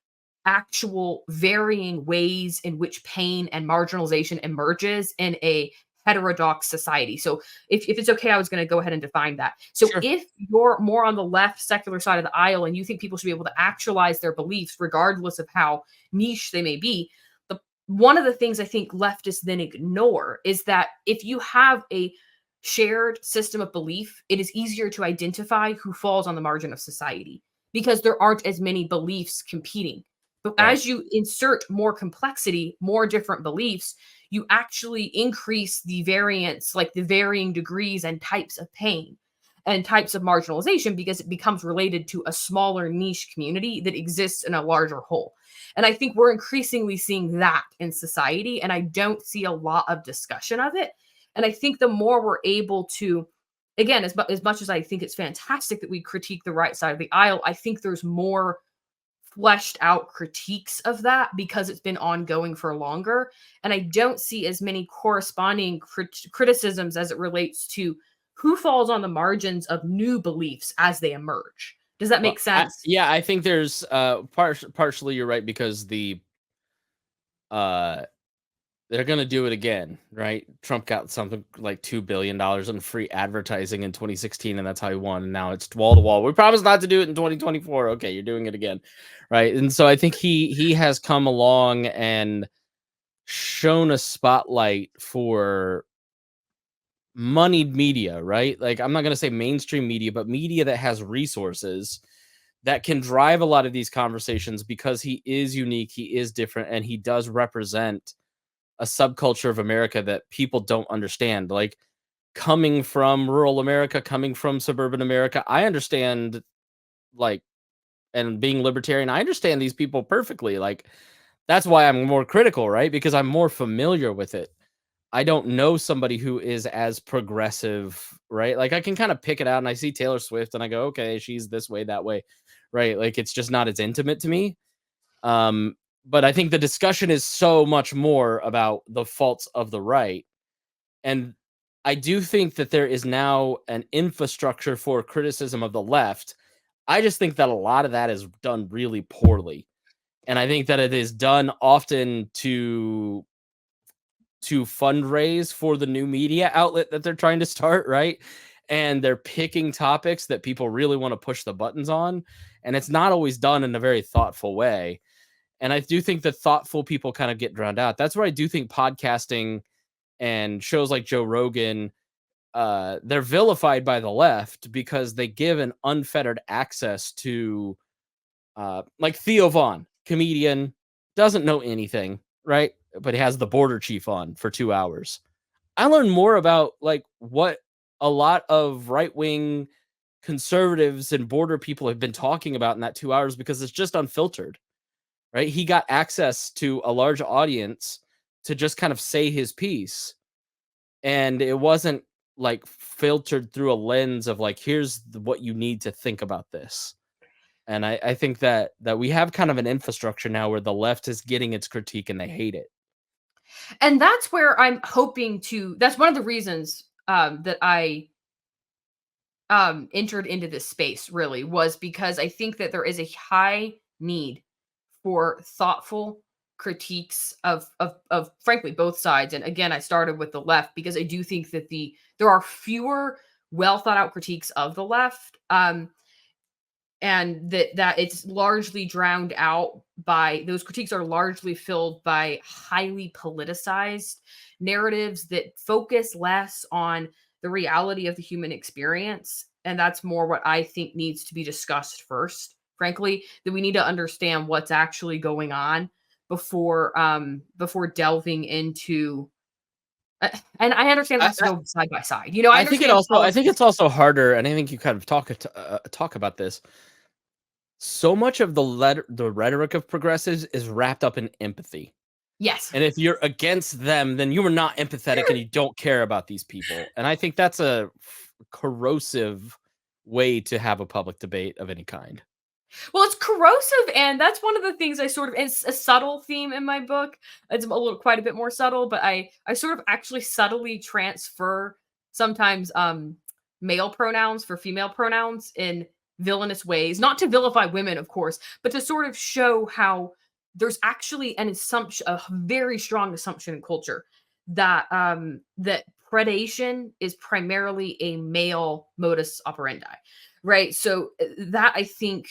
actual varying ways in which pain and marginalization emerges in a heterodox society. So if it's okay, I was going to go ahead and define that. So Sure. if you're more on the left secular side of the aisle and you think people should be able to actualize their beliefs regardless of how niche they may be, the one of the things I think leftists then ignore is that if you have a shared system of belief, it is easier to identify who falls on the margin of society because there aren't as many beliefs competing. But Right. as you insert more complexity, more different beliefs, you actually increase the variance, like the varying degrees and types of pain and types of marginalization because it becomes related to a smaller niche community that exists in a larger whole. And I think we're increasingly seeing that in society, and I don't see a lot of discussion of it. And I think the more we're able to, again, as much as I think it's fantastic that we critique the right side of the aisle, I think there's more fleshed out critiques of that because it's been ongoing for longer. And I don't see as many corresponding criticisms as it relates to who falls on the margins of new beliefs as they emerge. Does that Well, make sense? yeah, I think there's partially you're right because uh they're gonna do it again, right? Trump got something like $2 billion in free advertising in 2016, and that's how he won. And now it's wall to wall. We promised not to do it in 2024. Okay, you're doing it again, right? And so I think he has come along and shown a spotlight for moneyed media, right? Like I'm not gonna say mainstream media, but media that has resources that can drive a lot of these conversations because he is unique, he is different, and he does represent a subculture of America that people don't understand. Like coming from rural America, coming from suburban America, I understand like and being libertarian, I understand these people perfectly. Like that's why I'm more critical, right? Because I'm more familiar with it. I don't know somebody who is as progressive, right? Like I can kind of pick it out and I see Taylor Swift and I go, okay, she's this way, that way, right? Like it's just not as intimate to me. Um, but I think the discussion is so much more about the faults of the right. And I do think that there is now an infrastructure for criticism of the left. I just think that a lot of that is done really poorly. And I think that it is done often to fundraise for the new media outlet that they're trying to start, right? And they're picking topics that people really want to push the buttons on, and it's not always done in a very thoughtful way. And I do think that thoughtful people kind of get drowned out. That's where I do think podcasting and shows like Joe Rogan, they're vilified by the left because they give an unfettered access to like Theo Vaughn, comedian, doesn't know anything, right? But he has the border chief on for 2 hours. I learned more about like what a lot of right wing conservatives and border people have been talking about in that 2 hours because it's just unfiltered, right? He got access to a large audience to just kind of say his piece. And it wasn't like filtered through a lens of like, here's what you need to think about this. And I think that we have kind of an infrastructure now where the left is getting its critique and they hate it. And that's where I'm hoping to, that's one of the reasons that I entered into this space really was because I think that there is a high need for thoughtful critiques of frankly both sides. And again, I started with the left because I do think that there are fewer well thought out critiques of the left. And that it's largely drowned out by those critiques are largely filled by highly politicized narratives that focus less on the reality of the human experience, and that's more what I think needs to be discussed first, frankly, that we need to understand what's actually going on before delving into and I understand it has to I go side by side. You know, I understand I think politics. it's also harder, and I think you kind of talk about this. So much of the rhetoric of progressives is wrapped up in empathy. Yes. And if you're against them, then you are not empathetic and you don't care about these people. And I think that's a corrosive way to have a public debate of any kind. Well, it's corrosive, and that's one of the things I sort of it's a subtle theme in my book. It's a little quite a bit more subtle, but I sort of actually subtly transfer sometimes male pronouns for female pronouns in villainous ways, not to vilify women, of course, but to sort of show how there's actually an assumption, a very strong assumption in culture that predation is primarily a male modus operandi, right? So that I think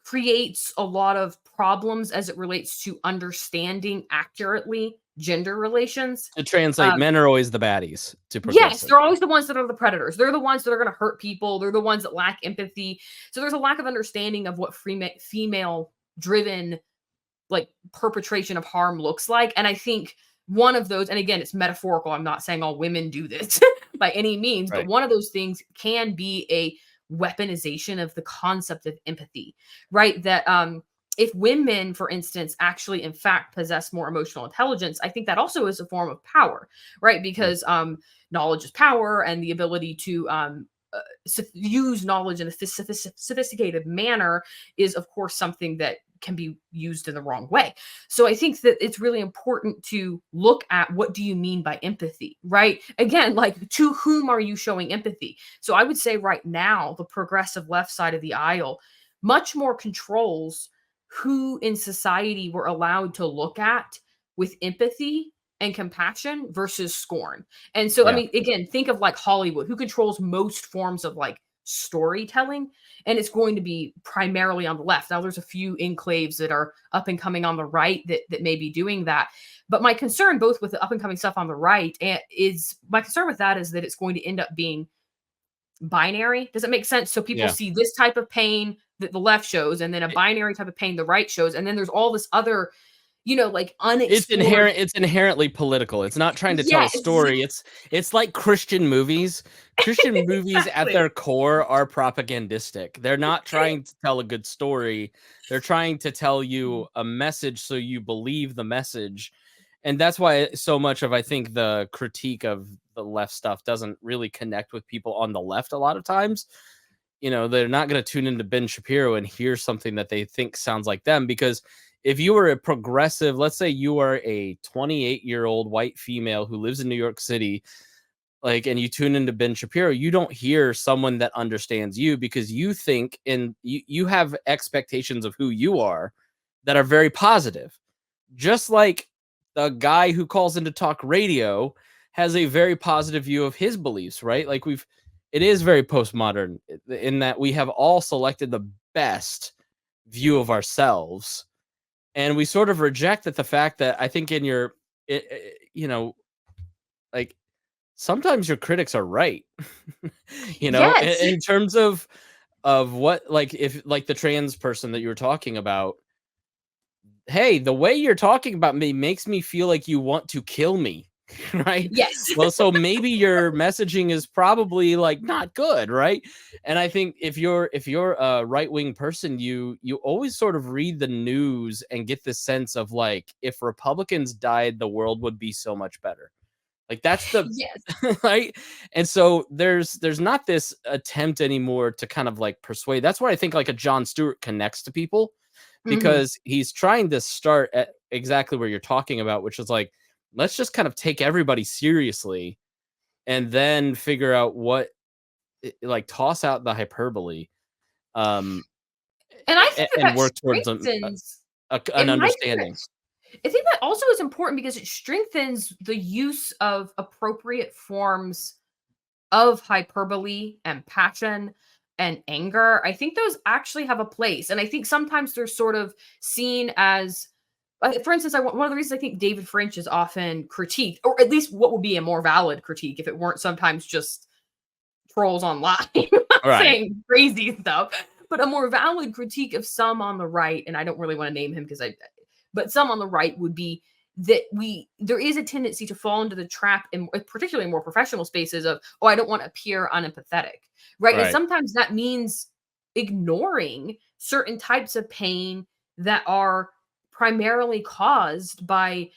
creates a lot of problems as it relates to understanding accurately gender relations. To translate, Um, men are always the baddies to yes, progressive. they're always the ones that are the predators. They're the ones that are going to hurt people. They're the ones that lack empathy. So there's a lack of understanding of what female driven like perpetration of harm looks like. And I think one of those, and again, it's metaphorical. I'm not saying all women do this by any means, but Right. one of those things can be a weaponization of the concept of empathy, right? That if women, for instance, actually in fact possess more emotional intelligence, I think that also is a form of power, right? Mm. Because knowledge is power, and the ability to use knowledge in a sophisticated manner is, of course, something that can be used in the wrong way. So I think that it's really important to look at what do you mean by empathy, right? Again, like to whom are you showing empathy? So I would say right now, the progressive left side of the aisle much more controls who in society we're allowed to look at with empathy and compassion versus scorn. And so, I Yeah. mean, again, think of like Hollywood, who controls most forms of like storytelling, and it's going to be primarily on the left. Now, there's a few enclaves that are up and coming on the right that may be doing that. But my concern, both with the up and coming stuff on the right, and is my concern with that is that it's going to end up being binary. Does it make sense? So people Yeah. see this type of pain that the left shows, and then a It- binary type of pain the right shows, and then there's all this other, like It's unexplored. inherent. It's inherently political. It's not trying to tell a Yes, story. It's like Christian movies. Christian movies at exactly. their core are propagandistic. They're not trying to tell a good story. They're trying to tell you a message so you believe the message. And that's why so much of I think the critique of the left stuff doesn't really connect with people on the left a lot of times. They're not going to tune into Ben Shapiro and hear something that they think sounds like them, because if you were a progressive, let's say you are a 28-year-old white female who lives in New York City, like, and you tune into Ben Shapiro, you don't hear someone that understands you, because you think and you have expectations of who you are that are very positive. Just like the guy who calls into talk radio has a very positive view of his beliefs, right? Like it is very postmodern in that we have all selected the best view of ourselves, and we sort of reject that the fact that I think in your, like sometimes your critics are right, Yes. in terms of what, like if like the trans person that you were talking about, hey, the way you're talking about me makes me feel like you want to kill me. Right? Yes. Well, so maybe your messaging is probably like not good, right? And I think if you're a right-wing person, you always sort of read the news and get the sense of like, if Republicans died, the world would be so much better. Like that's the Yes. right? And so there's not this attempt anymore to kind of like persuade. That's why I think like a Jon Stewart connects to people, Mhm. because he's trying to start at exactly where you're talking about, which is like, let's just kind of take everybody seriously and then figure out what, like toss out the hyperbole, um, And I think that and that work towards strengthens an in my view, understanding. I think that also is important because it strengthens the use of appropriate forms of hyperbole and passion and anger. I think those actually have a place, and I think sometimes they're sort of seen as, for instance, one of the reasons I think David French is often critiqued, or at least what would be a more valid critique if it weren't sometimes just trolls online Right. saying crazy stuff, but a more valid critique of some on the right, and I don't really want to name him because but some on the right would be that there is a tendency to fall into the trap in particularly more professional spaces of, oh, I don't want to appear unempathetic, right? And Right. sometimes that means ignoring certain types of pain that are primarily caused by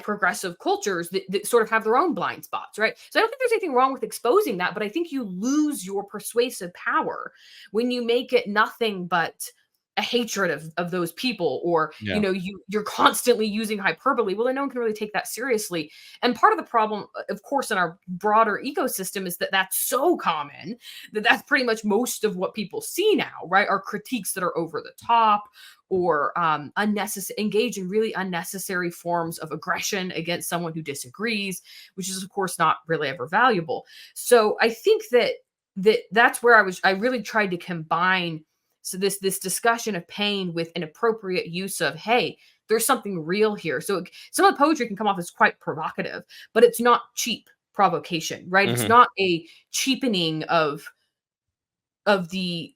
progressive cultures that sort of have their own blind spots, right? So I don't think there's anything wrong with exposing that, but I think you lose your persuasive power when you make it nothing but a hatred of those people, or Yeah. you're constantly using hyperbole. Well, then no one can really take that seriously. And part of the problem, of course, in our broader ecosystem is that that's so common that that's pretty much most of what people see now, right? Are critiques that are over the top, or unnecessary, engage in really unnecessary forms of aggression against someone who disagrees, which is of course not really ever valuable. So I think that's where I really tried to combine So this discussion of pain with an appropriate use of, hey, there's something real here. So some of the poetry can come off as quite provocative, but it's not cheap provocation, right? It's Mhm. not a cheapening of the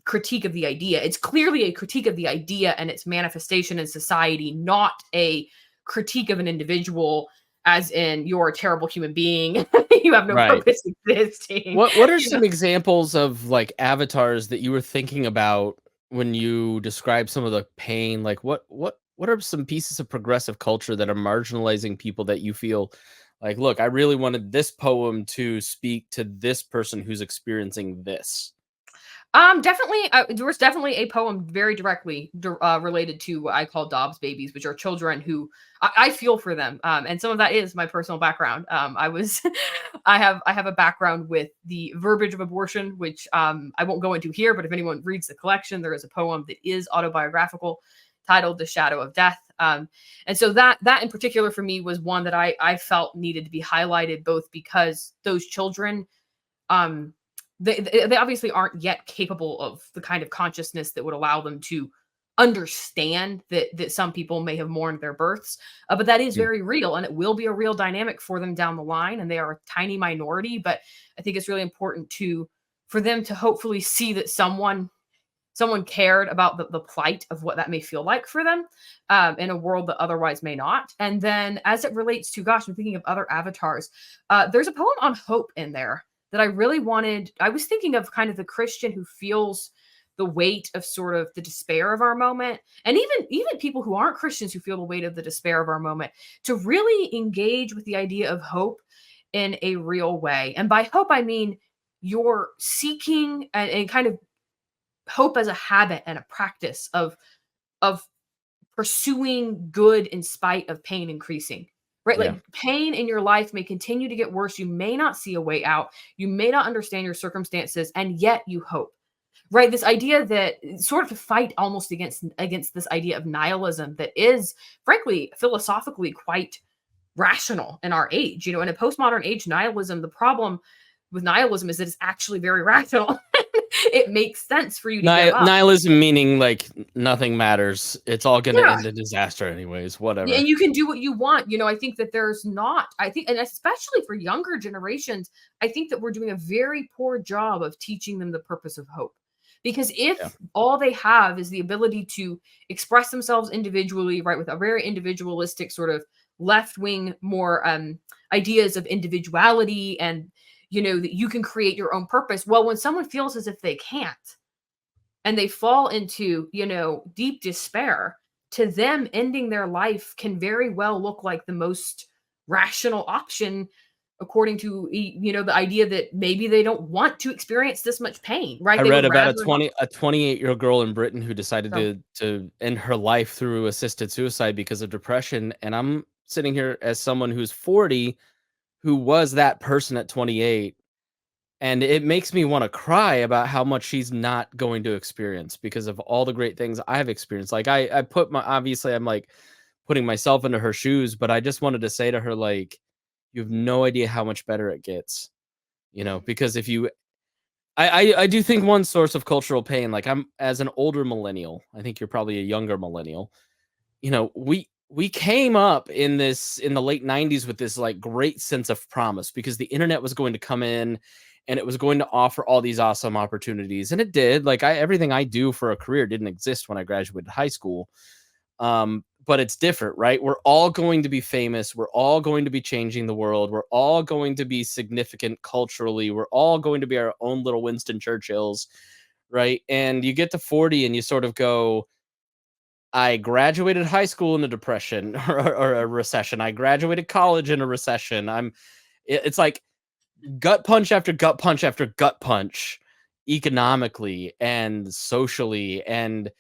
critique of the idea. It's clearly a critique of the idea and its manifestation in society, not a critique of an individual, as in you're a terrible human being, you have no Right. purpose existing. What are You know? some examples of, like, avatars that you were thinking about when you describe some of the pain? Like, what are some pieces of progressive culture that are marginalizing people that you feel like, "Look, I really wanted this poem to speak to this person who's experiencing this." Definitely, there was definitely a poem very directly related to what I call Dobbs babies, which are children who I feel for them, and some of that is my personal background. I was, I have a background with the verbiage of abortion, which I won't go into here, but if anyone reads the collection, there is a poem that is autobiographical titled "The Shadow of Death," and so that in particular for me was one that I felt needed to be highlighted, both because those children. Um, they obviously aren't yet capable of the kind of consciousness that would allow them to understand that some people may have mourned their births, but that is Yeah. very real, and it will be a real dynamic for them down the line, and they are a tiny minority, but I think it's really important to for them to hopefully see that someone cared about the plight of what that may feel like for them, in a world that otherwise may not. And then as it relates to, gosh, I'm thinking of other avatars. There's a poem on hope in there that I really wanted. I was thinking of kind of the Christian who feels the weight of sort of the despair of our moment, and even people who aren't Christians who feel the weight of the despair of our moment, to really engage with the idea of hope in a real way. And by hope, I mean you're seeking and kind of hope as a habit and a practice of pursuing good in spite of pain increasing, right? Yeah. Like pain in your life may continue to get worse, you may not see a way out, you may not understand your circumstances, and yet you hope, right? This idea that sort of to fight almost against this idea of nihilism that is frankly philosophically quite rational in our age. In a postmodern age, nihilism, the problem with nihilism is that it's actually very rational. It makes sense for you to give up. Nihilism meaning, like, nothing matters. It's all gonna Yeah. end in disaster anyways, Yeah, whatever. and you can do what you want. I think that there's not, I think, and especially for younger generations, I think that we're doing a very poor job of teaching them the purpose of hope. Because Yeah. if all they have is the ability to express themselves individually, right, with a very individualistic sort of left wing, more ideas of individuality and, that you can create your own purpose. Well, when someone feels as if they can't, and they fall into, deep despair, to them ending their life can very well look like the most rational option, according to the idea that maybe they don't want to experience this much pain, right? I They read would about rather not. a 28-year-old girl in Britain who decided So to end her life through assisted suicide because of depression, and I'm sitting here as someone who's 40 who was that person at 28, and it makes me wanna cry about how much she's not going to experience because of all the great things I've experienced. Like, I put my obviously, I'm, like, putting myself into her shoes, but I just wanted to say to her, like, "You have no idea how much better it gets," because if you I do think one source of cultural pain, like, I'm as an older millennial, I think you're probably a younger millennial, we came up in the late 90s with this, like, great sense of promise because the internet was going to come in and it was going to offer all these awesome opportunities, and it did. Like, everything I do for a career didn't exist when I graduated high school. But it's different, right? We're all going to be famous. We're all going to be changing the world. We're all going to be significant culturally. We're all going to be our own little Winston Churchills, right? And you get to 40 and you sort of go, I graduated high school in a depression or a recession. I graduated college in a recession. It's like gut punch after gut punch after gut punch economically and socially, and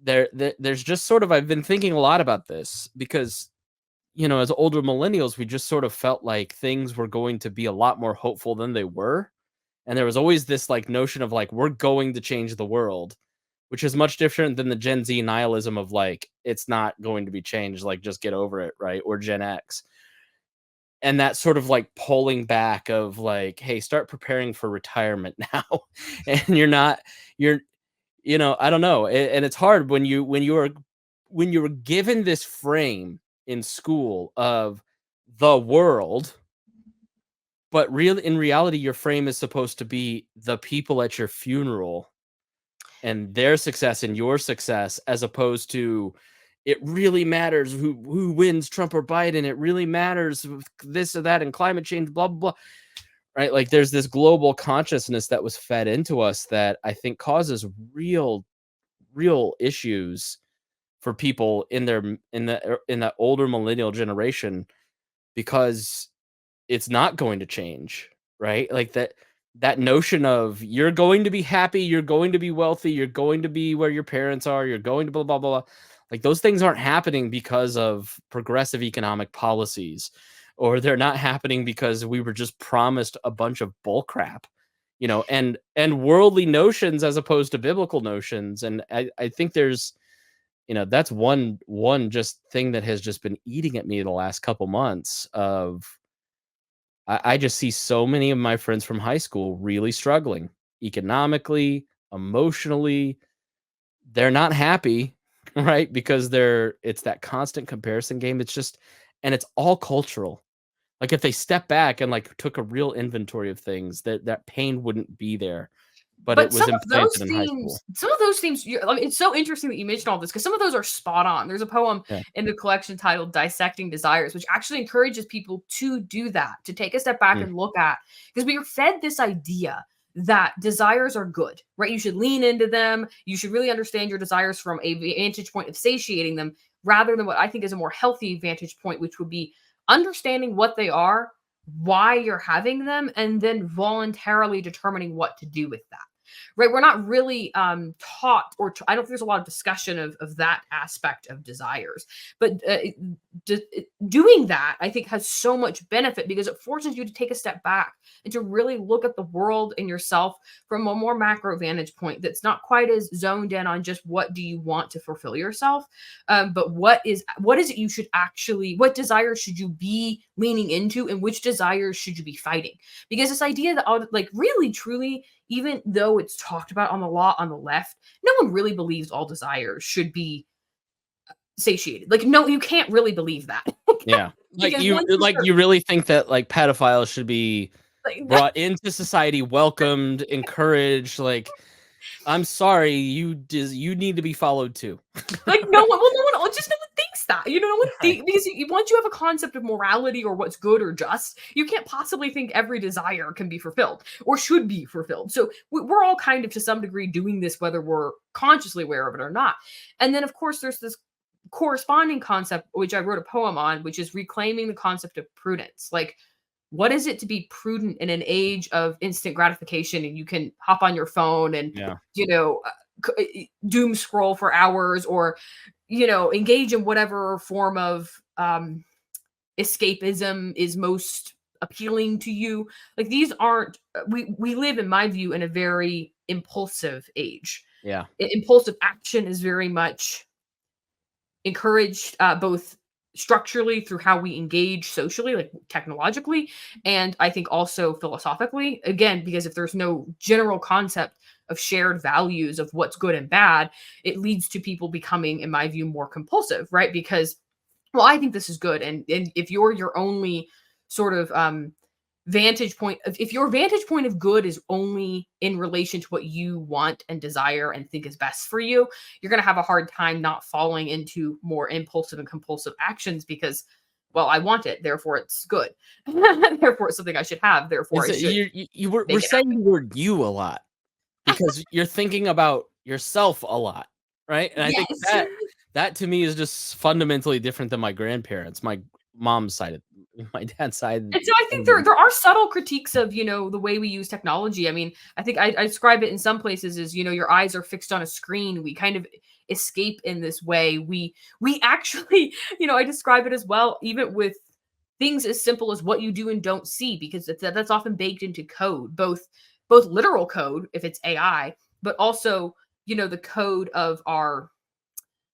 there's just sort of, I've been thinking a lot about this because as older millennials, we just sort of felt like things were going to be a lot more hopeful than they were. And there was always this, like, notion of, like, we're going to change the world, which is much different than the Gen Z nihilism of, like, it's not going to be changed, like, just get over it, right? Or Gen X. and that sort of like pulling back of like, hey, start preparing for retirement now. And you're I don't know. And it's hard when you were given this frame in school of the world, but really in reality your frame is supposed to be the people at your funeral and their success and your success, as opposed to it really matters who wins, Trump or Biden. It really matters this or that and climate change, blah blah blah. Right? Like there's this global consciousness that was fed into us that I think causes real issues for people in the older millennial generation, because it's not going to change, right? Like that notion of you're going to be happy, you're going to be wealthy, you're going to be where your parents are, you're going to blah blah blah. Like those things aren't happening because of progressive economic policies, or they're not happening because we were just promised a bunch of bull crap, and worldly notions as opposed to biblical notions. And I think there's that's one just thing that has just been eating at me the last couple months of I just see so many of my friends from high school really struggling economically, emotionally. They're not happy, right? Because it's that constant comparison game. It's just, and it's all cultural. Like if they step back and like took a real inventory of things, that pain wouldn't be there, but it But was implanted in high school. some of those themes, I mean, it's so interesting that you mentioned all this because some of those are spot on. There's a poem Yeah. in the collection titled Dissecting Desires, which actually encourages people to do that, to take a step back Mm. and look at, because we are fed this idea that desires are good, right? You should lean into them. You should really understand your desires from a vantage point of satiating them rather than what I think is a more healthy vantage point, which would be understanding what they are, why you're having them, and then voluntarily determining what to do with that. Right, we're not really taught, or I don't think there's a lot of discussion of that aspect of desires, but doing that I think has so much benefit because it forces you to take a step back and to really look at the world and yourself from a more macro vantage point that's not quite as zoned in on just what do you want to fulfill yourself, but what is it you should actually, what desires should you be leaning into and which desires should you be fighting. Because this idea that like really truly, even though it's talked about on the left, no one really believes all desires should be satiated. Like, no, you can't really believe that. Yeah. Because once you start, You really think that like pedophiles should be like, brought into society, welcomed, encouraged, like I'm sorry, you need to be followed too. like no one, just no one thinks that. No one Right. because once you have a concept of morality or what's good or just, you can't possibly think every desire can be fulfilled or should be fulfilled. So we're all kind of to some degree doing this, whether we're consciously aware of it or not. And then of course there's this corresponding concept which I wrote a poem on, which is reclaiming the concept of prudence. Like, what is it to be prudent in an age of instant gratification and you can hop on your phone and Yeah. doom scroll for hours, or engage in whatever form of escapism is most appealing to you. Like, these aren't, we live, in my view, in a very impulsive age. Yeah. Impulsive action is very much encouraged, both structurally through how we engage socially, like technologically, and I think also philosophically. Again, because if there's no general concept of shared values of what's good and bad, it leads to people becoming, in my view, more compulsive, right? Because, well, I think this is good, and if you're your only sort of vantage point, if your vantage point of good is only in relation to what you want and desire and think is best for you, you're going to have a hard time not falling into more impulsive and compulsive actions because, well, I want it, therefore it's good. Therefore it's something I should have, therefore I should We're make it saying happen. the word you a lot because you're thinking about yourself a lot, right? And I think Yes. that to me is just fundamentally different than my grandparents, my mom's side, my dad's side. And so I think there are subtle critiques of, the way we use technology. I mean, I think I describe it in some places as, your eyes are fixed on a screen. We kind of escape in this way. We actually, I describe it as well, even with things as simple as what you do and don't see, because that's often baked into code, both literal code if it's AI, but also, the code of our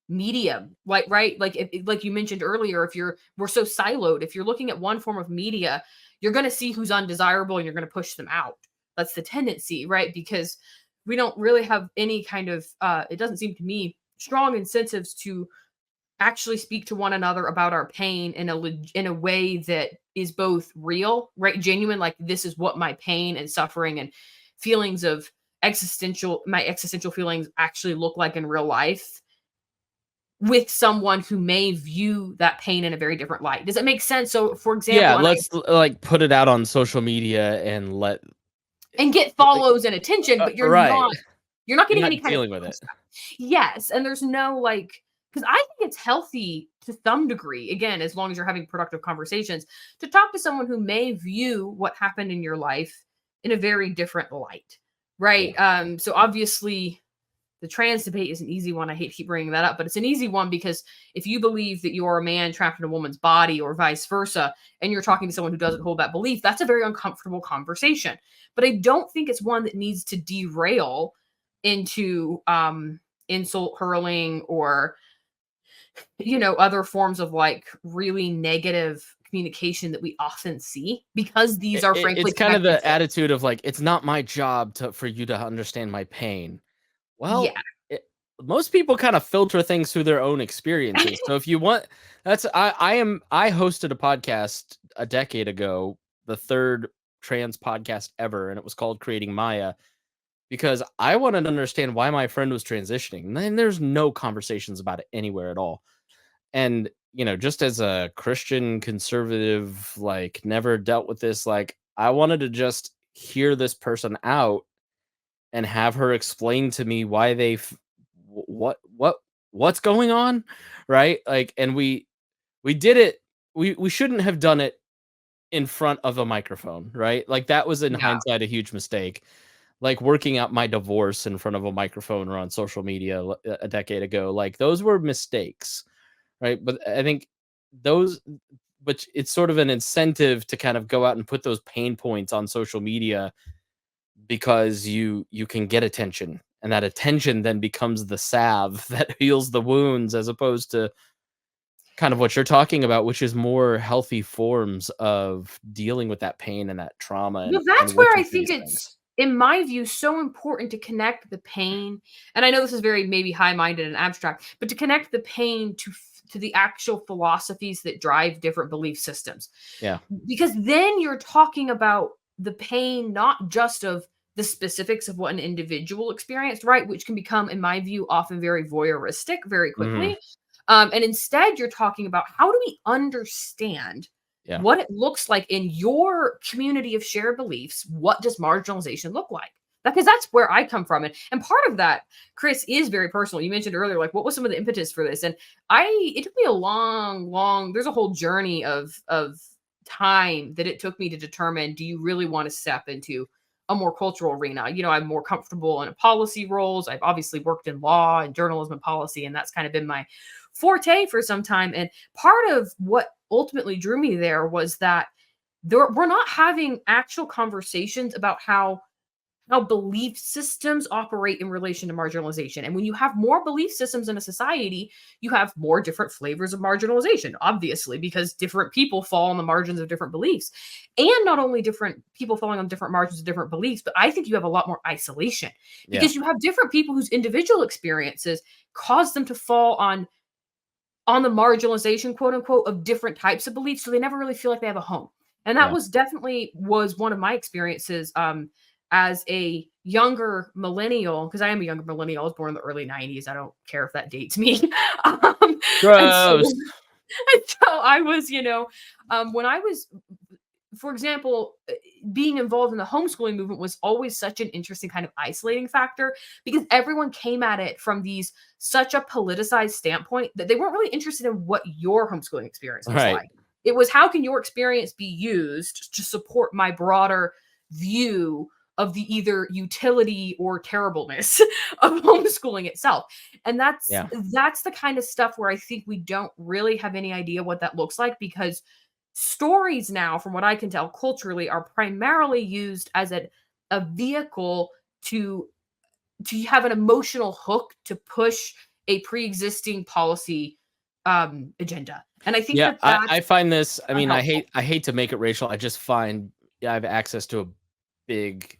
medium, like, right, like like you mentioned earlier, if we're so siloed, if you're looking at one form of media, you're going to see who's undesirable and you're going to push them out. That's the tendency, right? Because we don't really have any kind of it doesn't seem to me strong incentives to actually speak to one another about our pain in in a way that is both real, right, genuine, like this is what my pain and suffering and feelings of my existential feelings actually look like in real life, with someone who may view that pain in a very different light. Does that make sense? So, for Yeah, example, let's like put it out on social media and let and get like, follows and attention, but right. you're not You're getting not any kind of dealing with it. yes, and there's no like, because I think it's healthy to some degree, again, as long as you're having productive conversations, to talk to someone who may view what happened in your life in a very different light, Yeah. right? So obviously the trans debate is an easy one. I hate to keep bringing that up, but it's an easy one because if you believe that you're a man trapped in a woman's body or vice versa, and you're talking to someone who doesn't hold that belief, that's a very uncomfortable conversation. But I don't think it's one that needs to derail into insult hurling or other forms of like really negative communication that we often see, because these are frankly It's kind of connected the to attitude of like, it's not my job for you to understand my pain. Well, yeah. it, most people kind of filter things through their own experiences. So if you want, I hosted a podcast a decade ago, the third trans podcast ever, and it was called Creating Maya, because I wanted to understand why my friend was transitioning. And then there's no conversations about it anywhere at all. And just as a Christian conservative, like never dealt with this, like I wanted to just hear this person out and have her explain to me why what's going on, right? Like, and we did it. We shouldn't have done it in front of a microphone, right? Like that was in Yeah. hindsight a huge mistake. Like working out my divorce in front of a microphone or on social media a decade ago, like those were mistakes, right? But I think those, but it's sort of an incentive to kind of go out and put those pain points on social media because you can get attention, and that attention then becomes the salve that heals the wounds, as opposed to kind of what you're talking about, which is more healthy forms of dealing with that pain and that trauma, Well, and that's where I working through think these it's, things. in my view, so important to connect the pain. And I know this is very maybe high-minded and abstract, but to connect the pain to the actual philosophies that drive different belief systems. Yeah. Because then you're talking about the pain, not just of the specifics of what an individual experienced, right? Which can become, in my view, often very voyeuristic very Mhm. quickly. And instead, you're talking about how do we understand Yeah. what it looks like in your community of shared beliefs. What does marginalization look like? Because that's where I come from. And part of that, Chris, is very personal. You mentioned earlier, like, what was some of the impetus for this? And it took me a long, there's a whole journey of time that it took me to determine, do you really want to step into a more cultural arena? I'm more comfortable in policy roles. I've obviously worked in law and journalism and policy, and that's kind of been my forte for some time. And part of what ultimately drew me there was that we're not having actual conversations about how belief systems operate in relation to marginalization. And when you have more belief systems in a society, you have more different flavors of marginalization, obviously, because different people fall on the margins of different beliefs. And not only different people falling on different margins of different beliefs, but I think you have a lot more isolation, Yeah. because you have different people whose individual experiences cause them to fall on the marginalization, quote unquote, of different types of beliefs. So they never really feel like they have a home. And that Yeah. was definitely was one of my experiences as a younger millennial, because I am a younger millennial. I was born in the early 90s. I don't care if that dates me. And so, Gross. and so I was, when I was, for example, being involved in the homeschooling movement was always such an interesting kind of isolating factor, because everyone came at it from such a politicized standpoint that they weren't really interested in what your homeschooling experience was Right. like. It was, how can your experience be used to support my broader view of the either utility or terribleness of homeschooling itself. And that's Yeah. that's the kind of stuff where I think we don't really have any idea what that looks like, because stories now, from what I can tell culturally, are primarily used as a vehicle to have an emotional hook to push a pre-existing policy agenda. And I think Yeah, that that's I find this. I mean, unhelpful. I hate to make it racial. I just find I have access to a big,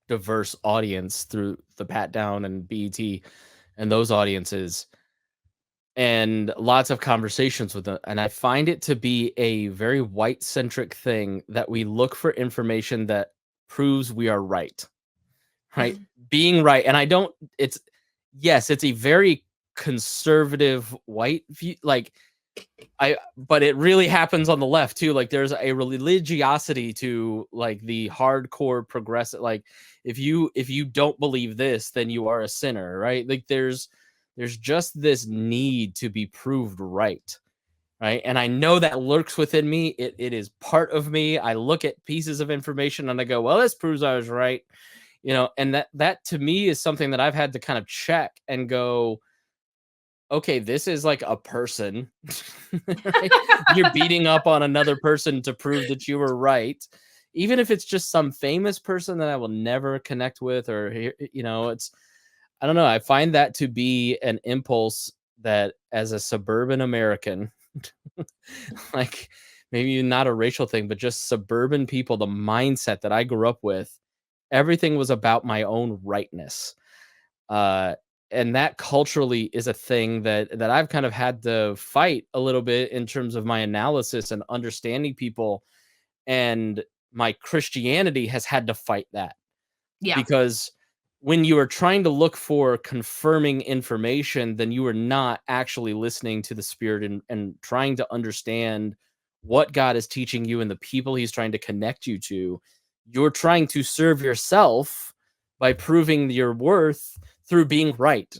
diverse audience through the Pat Down and BET and those audiences, and lots of conversations with them. And I find it to be a very white centric thing that we look for information that proves we are right. Right? Being right. And I don't. It's yes, it's a very conservative white view. Like but it really happens on the left too. Like there's a religiosity to like the hardcore progressive. Like if you don't believe this, then you are a sinner, right? Like there's just this need to be proved right. Right. And I know that lurks within me. It is part of me. I look at pieces of information and I go, well, this proves I was right. And that to me is something that I've had to kind of check and go, okay, this is like a person. Right? You're beating up on another person to prove that you were right. Even if it's just some famous person that I will never connect with or it's I don't know. I find that to be an impulse that as a suburban American, like maybe not a racial thing, but just suburban people, the mindset that I grew up with, everything was about my own rightness. Uh, and that culturally is a thing that I've kind of had to fight a little bit in terms of my analysis and understanding people, and my Christianity has had to fight that Yeah. because when you are trying to look for confirming information, then you are not actually listening to the spirit and trying to understand what God is teaching you and the people he's trying to connect you to. You're trying to serve yourself by proving your worth through being right.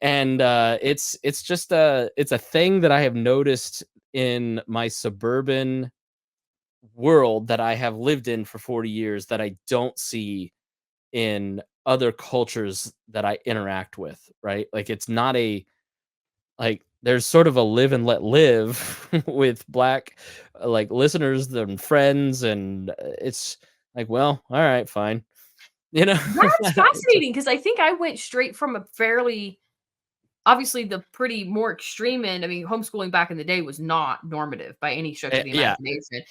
And it's just it's a thing that I have noticed in my suburban world that I have lived in for 40 years that I don't see in other cultures that I interact with, right? Like it's not like there's sort of a live and let live with black like listeners and friends, and it's like, well, all right, fine. You know, That's fascinating because I think I went straight from a fairly obviously the pretty more extreme end. I mean, homeschooling back in the day was not normative by any stretch of the Yeah, imagination.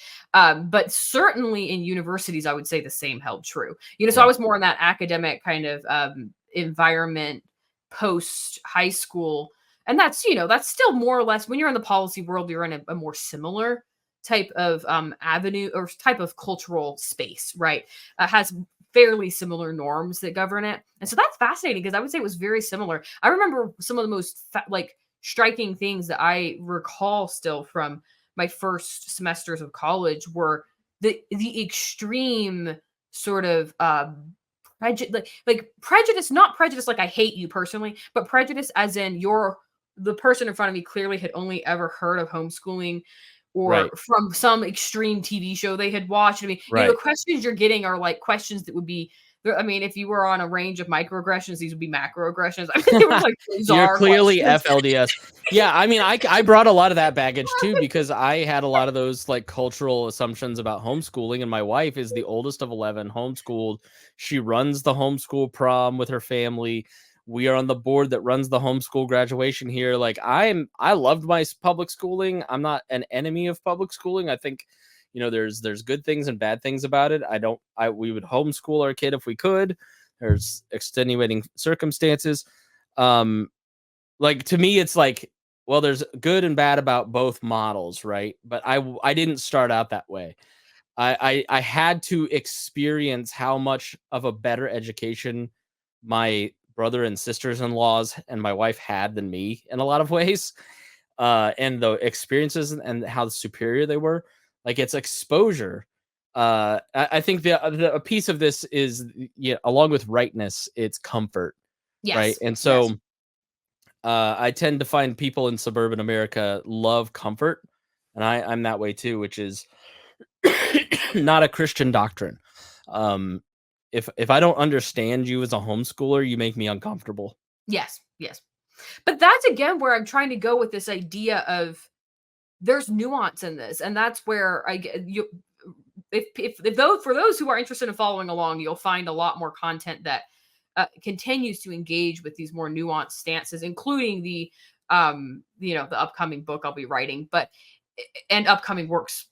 But certainly in universities, I would say the same held true. So I yeah, was more in that academic kind of environment post high school. And that's still more or less when you're in the policy world, you're in a more similar type of avenue or type of cultural space, right? Has fairly similar norms that govern it. And so that's fascinating because I would say it was very similar. I remember some of the most striking things that I recall still from my first semesters of college were the extreme sort of prejudice like prejudice, not prejudice like I hate you personally, but prejudice as in the person in front of me clearly had only ever heard of homeschooling or right, from some extreme TV show they had watched. I mean, the right. questions you're getting are like questions that would be, I mean, if you were on a range of microaggressions, these would be macroaggressions. I mean, they were like You're bizarre clearly questions. FLDS. Yeah, I mean, I brought a lot of that baggage too because I had a lot of those like cultural assumptions about homeschooling, and my wife is the oldest of 11, homeschooled. She runs the homeschool prom with her family. We are on the board that runs the homeschool graduation here. Like I loved my public schooling. I'm not an enemy of public schooling. I think there's good things and bad things about it. We would homeschool our kid if we could. There's extenuating circumstances. Like to me it's like, well, there's good and bad about both models, right? But I didn't start out that way. I had to experience how much of a better education my brother and sisters-in-laws and my wife had than me in a lot of ways, and the experiences and how superior they were. Like it's exposure. I think a piece of this is, yeah, along with rightness, it's comfort, right? Yes. And Yes. so I tend to find people in suburban America love comfort, and I'm that way too, which is not a Christian doctrine. Um, if I don't understand you as a homeschooler, you make me uncomfortable. Yes. Yes. But that's again where I'm trying to go with this idea of there's nuance in this, and that's where I get you. If those for those who are interested in following along, you'll find a lot more content that continues to engage with these more nuanced stances, including the the upcoming book I'll be writing, but and upcoming works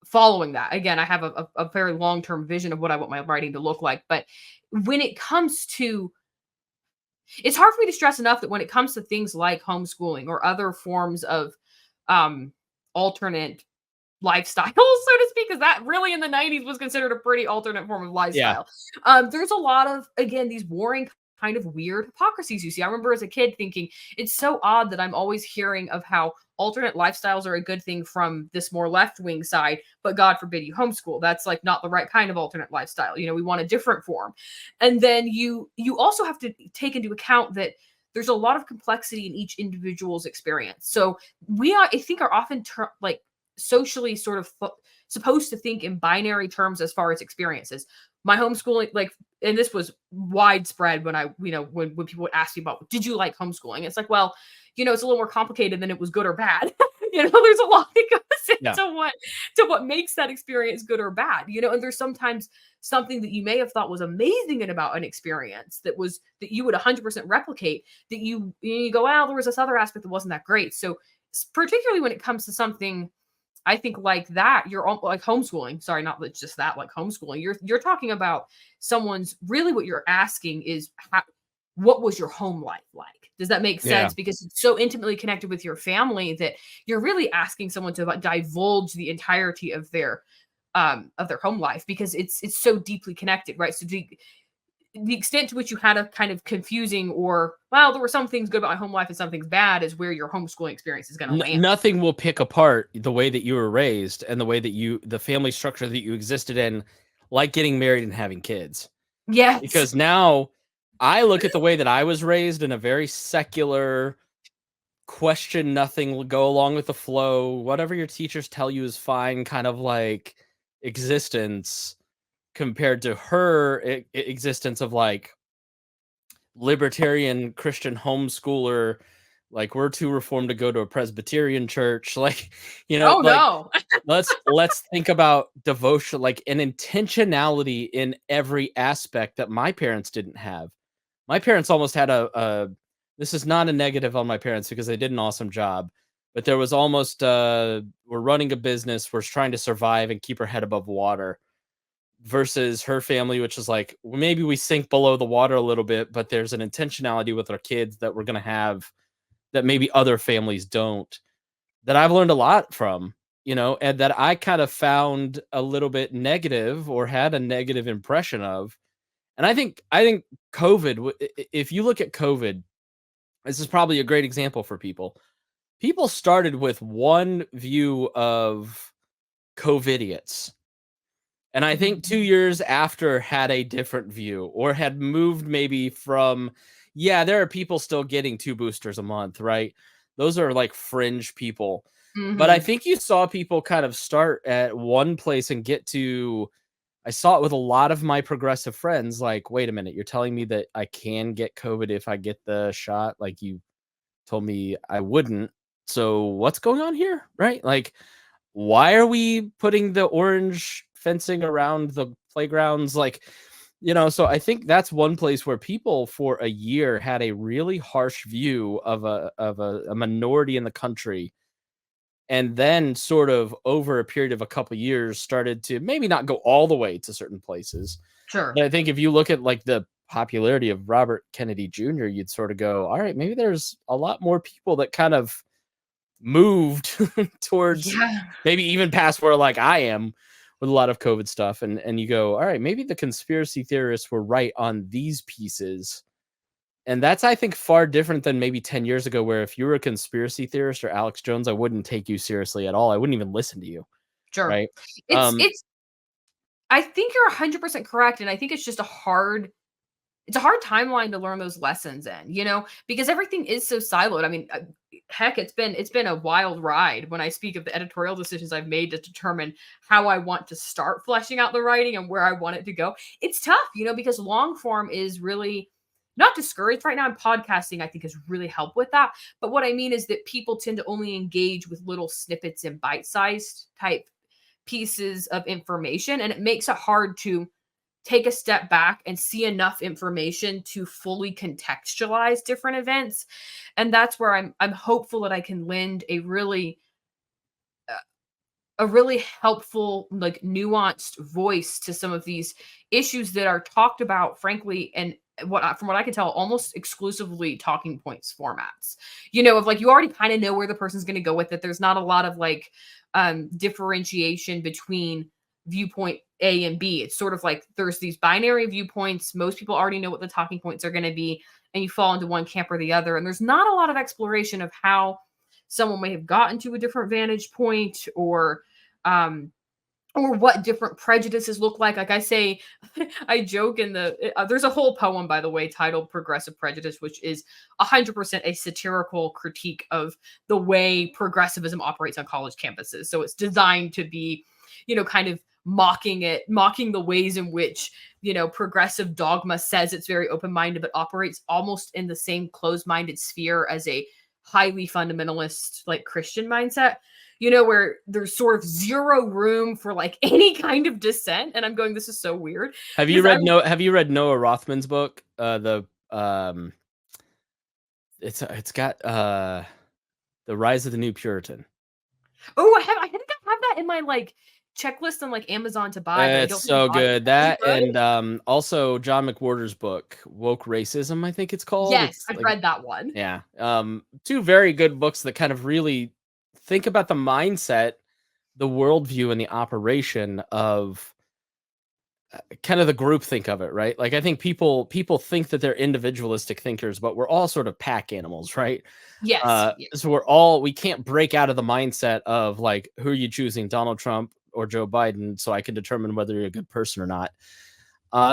following that. Again, I have a very long-term vision of what I want my writing to look like. But when it comes to it's hard for me to stress enough that when it comes to things like homeschooling or other forms of um alternate lifestyle, so to speak, because that really in the 90s was considered a pretty alternate form of Yeah. lifestyle. There's a lot of, again, these boring kind of weird hypocrisies you see. I remember as a kid thinking it's so odd that I'm always hearing of how alternate lifestyles are a good thing from this more left-wing side, but God forbid you homeschool. That's like not the right kind of alternate lifestyle. We want a different form. And then you also have to take into account that there's a lot of complexity in each individual's experience. So I think are often like socially sort of supposed to think in binary terms as far as experiences. My homeschooling, like, and this was widespread when when people would ask me about, did you like homeschooling? It's like, well, it's a little more complicated than it was good or bad. There's a lot that goes Yeah. to what makes that experience good or bad. And there's sometimes something that you may have thought was amazing about an experience that you would 100% replicate, that you go, well, there was this other aspect that wasn't that great. So particularly when it comes to something, I think, like that, you're like homeschooling. Sorry, not just that, like homeschooling. You're talking about someone's, really what you're asking is what was your home life like? Does that make Yeah. sense? Because it's so intimately connected with your family that you're really asking someone to divulge the entirety of their home life, because it's so deeply connected, right? So the extent to which you had a kind of confusing, or, well, there were some things good about my home life and some things bad, is where your homeschooling experience is going to land. Nothing will pick apart the way that you were raised and the way that the family structure that you existed in, like getting married and having kids. Yes. Because now I look at the way that I was raised in a very secular, question nothing, go along with the flow, whatever your teachers tell you is fine, kind of like existence, compared to her existence of like libertarian Christian homeschooler, like we're too reformed to go to a Presbyterian church, like Oh like no. let's think about devotion, like an intentionality in every aspect that my parents didn't have. My parents almost had a this is not a negative on my parents because they did an awesome job, but there was almost we're running a business, we're trying to survive and keep our head above water, versus her family, which is like, well, maybe we sink below the water a little bit, but there's an intentionality with our kids that we're going to have that maybe other families don't, that I've learned a lot from, and that I kind of found a little bit negative or had a negative impression of. And I think COVID, if you look at COVID, this is probably a great example for people. People started with one view of COVIDiots. And I think 2 years after had a different view, or had moved maybe from, yeah, there are people still getting 2 boosters a month, right? Those are like fringe people. But I Mhm. think you saw people kind of start at one place and get to, I saw it with a lot of my progressive friends, like, wait a minute, you're telling me that I can get COVID if I get the shot? Like, you told me I wouldn't. So what's going on here? Right? Like, why are we putting the orange fencing around the playgrounds? Like, so I think that's one place where people for a year had a really harsh view of a minority in the country, and then sort of over a period of a couple years started to maybe not go all the way to certain places. Sure. But I think if you look at like the popularity of Robert Kennedy Jr., you'd sort of go, all right, maybe there's a lot more people that kind of moved towards Yeah. maybe even past where like I am with a lot of COVID stuff. And you go, all right, maybe the conspiracy theorists were right on these pieces. And that's, I think, far different than maybe 10 years ago, where if you were a conspiracy theorist or Alex Jones, I wouldn't take you seriously at all. I wouldn't even listen to you. Sure. Right. It's Um, it's I think you're 100% correct, and I think it's just a hard timeline to learn those lessons in, because everything is so siloed. I mean, heck, it's been a wild ride when I speak of the editorial decisions I've made to determine how I want to start fleshing out the writing and where I want it to go. It's tough, because long form is really not discouraged right now. And podcasting, I think, has really helped with that. But what I mean is that people tend to only engage with little snippets and bite-sized type pieces of information, and it makes it hard to take a step back and see enough information to fully contextualize different events. And that's where I'm hopeful that I can lend a really helpful, like, nuanced voice to some of these issues that are talked about, frankly, and from what I can tell, almost exclusively talking points formats. Of like, you already kind of know where the person's going to go with it. There's not a lot of like differentiation between viewpoint A and B. It's sort of like there's these binary viewpoints. Most people already know what the talking points are going to be, and you fall into one camp or the other. And there's not a lot of exploration of how someone may have gotten to a different vantage point, or what different prejudices look like. Like I say, I joke in there's a whole poem, by the way, titled Progressive Prejudice, which is 100% a satirical critique of the way progressivism operates on college campuses. So it's designed to be, kind of mocking the ways in which, progressive dogma says it's very open-minded, but operates almost in the same closed-minded sphere as a highly fundamentalist, like, Christian mindset. Where there's sort of zero room for like any kind of dissent. And I'm going, this is so weird. Have you read Noah Rothman's book? It's got The Rise of the New Puritan. Oh, I think I have that in my like checklist on like Amazon to buy. It's so good. That and also John McWhorter's book, Woke Racism, I think it's called. Yes, I've read that one. Yeah. Two very good books that kind of really think about the mindset, the worldview, and the operation of kind of the group think of it, right? Like, I think people think that they're individualistic thinkers, but we're all sort of pack animals, right? Yes. So we can't break out of the mindset of like, who are you choosing, Donald Trump or Joe Biden, so I can determine whether you're a good person or not.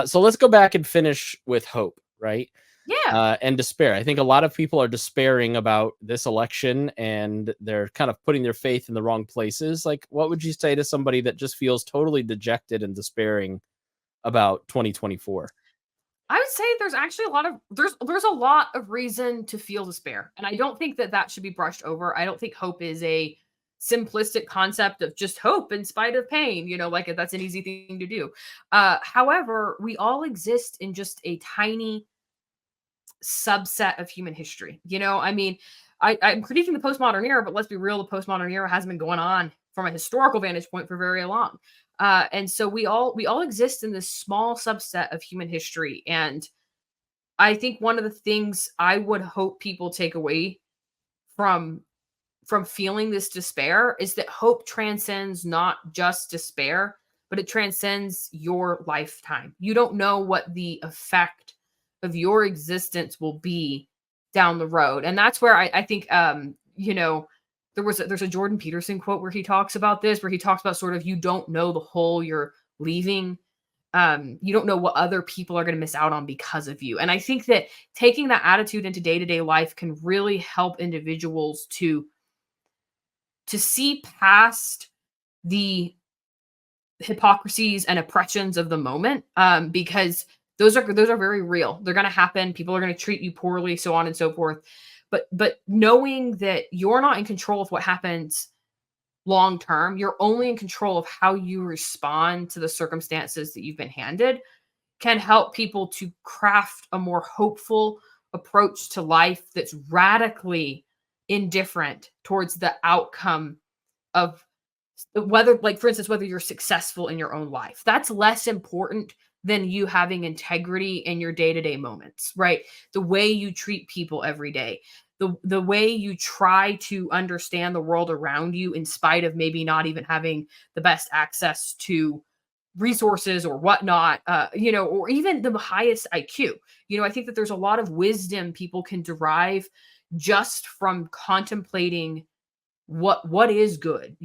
So let's go back and finish with hope, right? Yeah. And despair. I think a lot of people are despairing about this election, and they're kind of putting their faith in the wrong places. Like, what would you say to somebody that just feels totally dejected and despairing about 2024? I would say there's actually there's a lot of reason to feel despair. And I don't think that should be brushed over. I don't think hope is a simplistic concept of just hope in spite of pain, like that's an easy thing to do. However, we all exist in just a tiny subset of human history. I mean, I'm critiquing the postmodern era, but let's be real, the postmodern era hasn't been going on from a historical vantage point for very long. And so we all exist in this small subset of human history. And I think one of the things I would hope people take away from feeling this despair is that hope transcends not just despair, but it transcends your lifetime. You don't know what the effect of your existence will be down the road. And that's where I think, there's a Jordan Peterson quote where he talks about this, where he talks about sort of, you don't know the hole you're leaving. You don't know what other people are going to miss out on because of you. And I think that taking that attitude into day-to-day life can really help individuals to see past the hypocrisies and oppressions of the moment, because those are very real. They're going to happen. People are going to treat you poorly, so on and so forth. But knowing that you're not in control of what happens long term, you're only in control of how you respond to the circumstances that you've been handed, can help people to craft a more hopeful approach to life that's radically indifferent towards the outcome of whether, like, for instance, whether you're successful in your own life. That's less important than you having integrity in your day-to-day moments, right? The way you treat people every day, the way you try to understand the world around you in spite of maybe not even having the best access to resources or whatnot, or even the highest IQ. I think that there's a lot of wisdom people can derive just from contemplating what is good.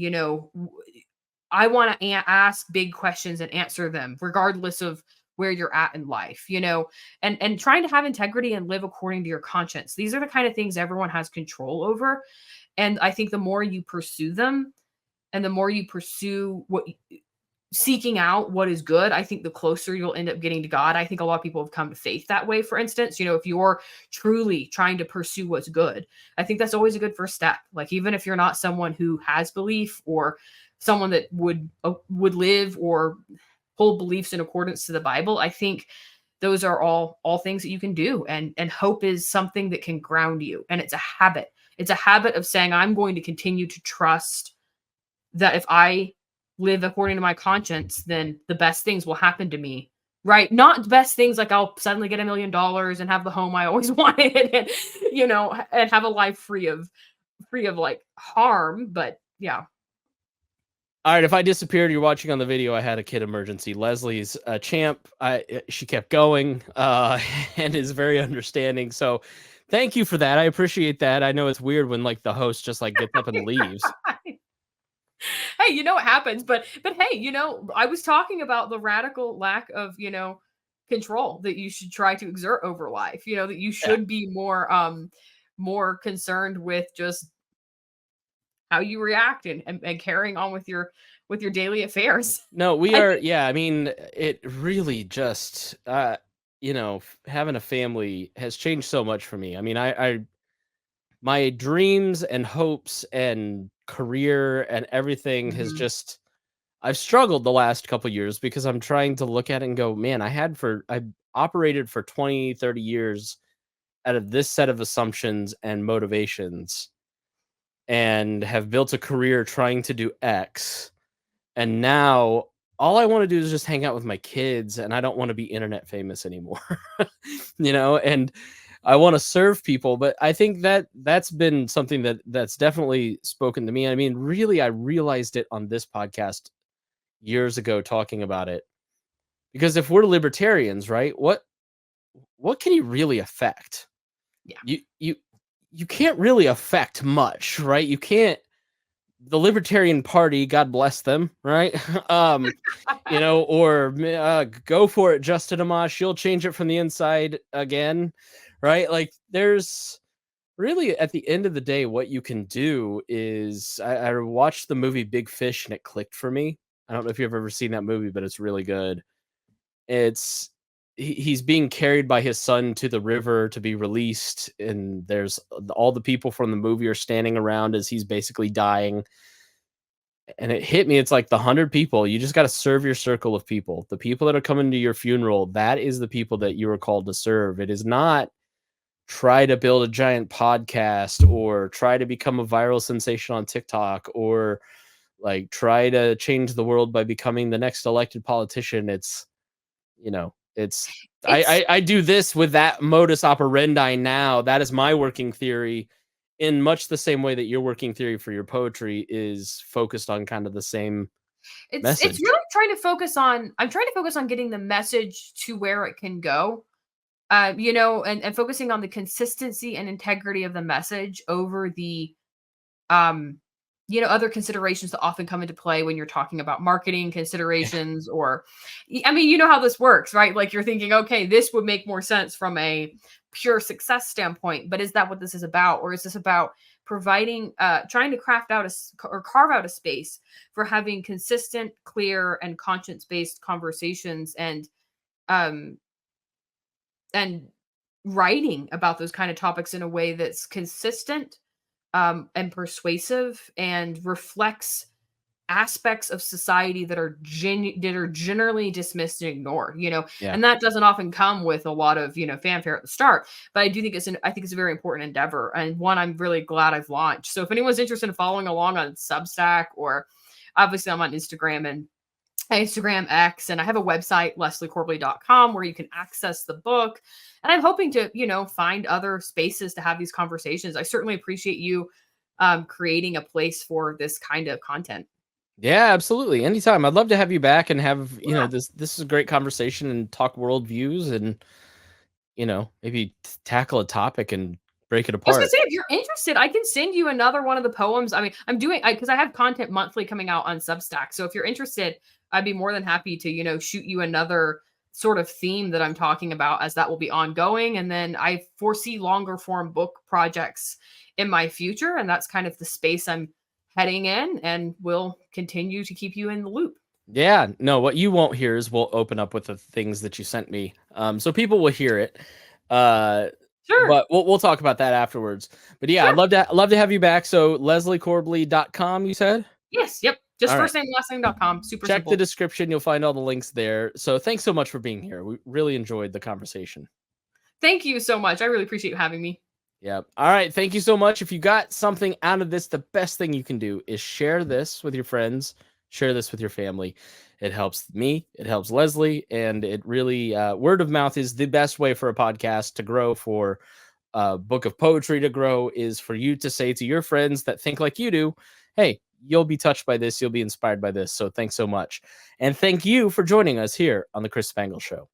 I want to ask big questions and answer them regardless of where you're at in life, and trying to have integrity and live according to your conscience. These are the kind of things everyone has control over. And I think the more you pursue them and the more you pursue seeking out what is good, I think the closer you'll end up getting to God. I think a lot of people have come to faith that way. For instance, if you're truly trying to pursue what's good, I think that's always a good first step. Like, even if you're not someone who has belief or someone that would live or hold beliefs in accordance to the Bible, I think those are all things that you can do. And hope is something that can ground you. And it's a habit. It's a habit of saying, I'm going to continue to trust that if I live according to my conscience, then the best things will happen to me. Right? Not the best things like I'll suddenly get $1 million and have the home I always wanted, and, and have a life free of like harm. But yeah. All right, if I disappeared, you're watching on the video. I had a kid emergency. Leslie's a champ. She kept going, and is very understanding. So, thank you for that. I appreciate that. I know it's weird when like the host just like gets up and leaves. Hey, what happens? But hey, I was talking about the radical lack of control that you should try to exert over life. That you should be more concerned with just how you react and carrying on with your daily affairs. No, we are. Yeah, I mean, it really just having a family has changed so much for me. I mean, I my dreams and hopes and career and everything has just, I've struggled the last couple years because I'm trying to look at it and go, man, I operated for 20, 30 years out of this set of assumptions and motivations and have built a career trying to do X. And now all I want to do is just hang out with my kids, and I don't want to be internet famous anymore. And I want to serve people, but I think that that's been something that's definitely spoken to me. I mean, really, I realized it on this podcast years ago talking about it. Because if we're libertarians, right? What can you really affect? Yeah. You can't really affect much, right? You can't. The Libertarian Party, God bless them, right? Or go for it, Justin Amash. You'll change it from the inside again, right? Like, there's really, at the end of the day, what you can do is, I watched the movie Big Fish and it clicked for me. I don't know if you've ever seen that movie, but it's really good. He's being carried by his son to the river to be released, and there's all the people from the movie are standing around as he's basically dying. And it hit me. It's like the 100 people. You just got to serve your circle of people. The people that are coming to your funeral, that is the people that you are called to serve. It is not try to build a giant podcast or try to become a viral sensation on TikTok or like try to change the world by becoming the next elected politician. I do this with that modus operandi now. That is my working theory, in much the same way that your working theory for your poetry is focused on kind of the same message. It's really trying to focus on getting the message to where it can go. And focusing on the consistency and integrity of the message over the other considerations that often come into play when you're talking about marketing considerations. Or I mean, how this works, right? Like, you're thinking, okay, this would make more sense from a pure success standpoint, but is that what this is about? Or is this about providing trying to carve out a space for having consistent, clear, and conscience-based conversations and writing about those kind of topics in a way that's consistent and persuasive and reflects aspects of society that are generally dismissed and ignored, and that doesn't often come with a lot of fanfare at the start. But I do think it's a very important endeavor, and one I'm really glad I've launched. So if anyone's interested in following along on Substack, or obviously I'm on Instagram X, and I have a website, lesliecorbly.com, where you can access the book. And I'm hoping to, find other spaces to have these conversations. I certainly appreciate you creating a place for this kind of content. Yeah, absolutely. Anytime. I'd love to have you back and have, this is a great conversation and talk worldviews and, maybe tackle a topic and break it I was apart. gonna say, if you're interested, I can send you another one of the poems. I mean, because I have content monthly coming out on Substack. So if you're interested, I'd be more than happy to, shoot you another sort of theme that I'm talking about, as that will be ongoing. And then I foresee longer form book projects in my future. And that's kind of the space I'm heading in, and will continue to keep you in the loop. Yeah, no, what you won't hear is we'll open up with the things that you sent me. So people will hear it. Sure. But we'll talk about that afterwards. But yeah, Sure. I'd love to have you back. So lesliecorbly.com, you said? Yes. Yep. Just All right. first name, last name.com. Super Check simple. the description. You'll find all the links there. So thanks so much for being here. We really enjoyed the conversation. Thank you so much. I really appreciate you having me. Yeah. All right. Thank you so much. If you got something out of this, the best thing you can do is share this with your friends, share this with your family. It helps me, it helps Leslie, and it really, word of mouth is the best way for a podcast to grow, for a book of poetry to grow, is for you to say to your friends that think like you do, hey, you'll be touched by this, you'll be inspired by this. So thanks so much. And thank you for joining us here on the Chris Spangle Show.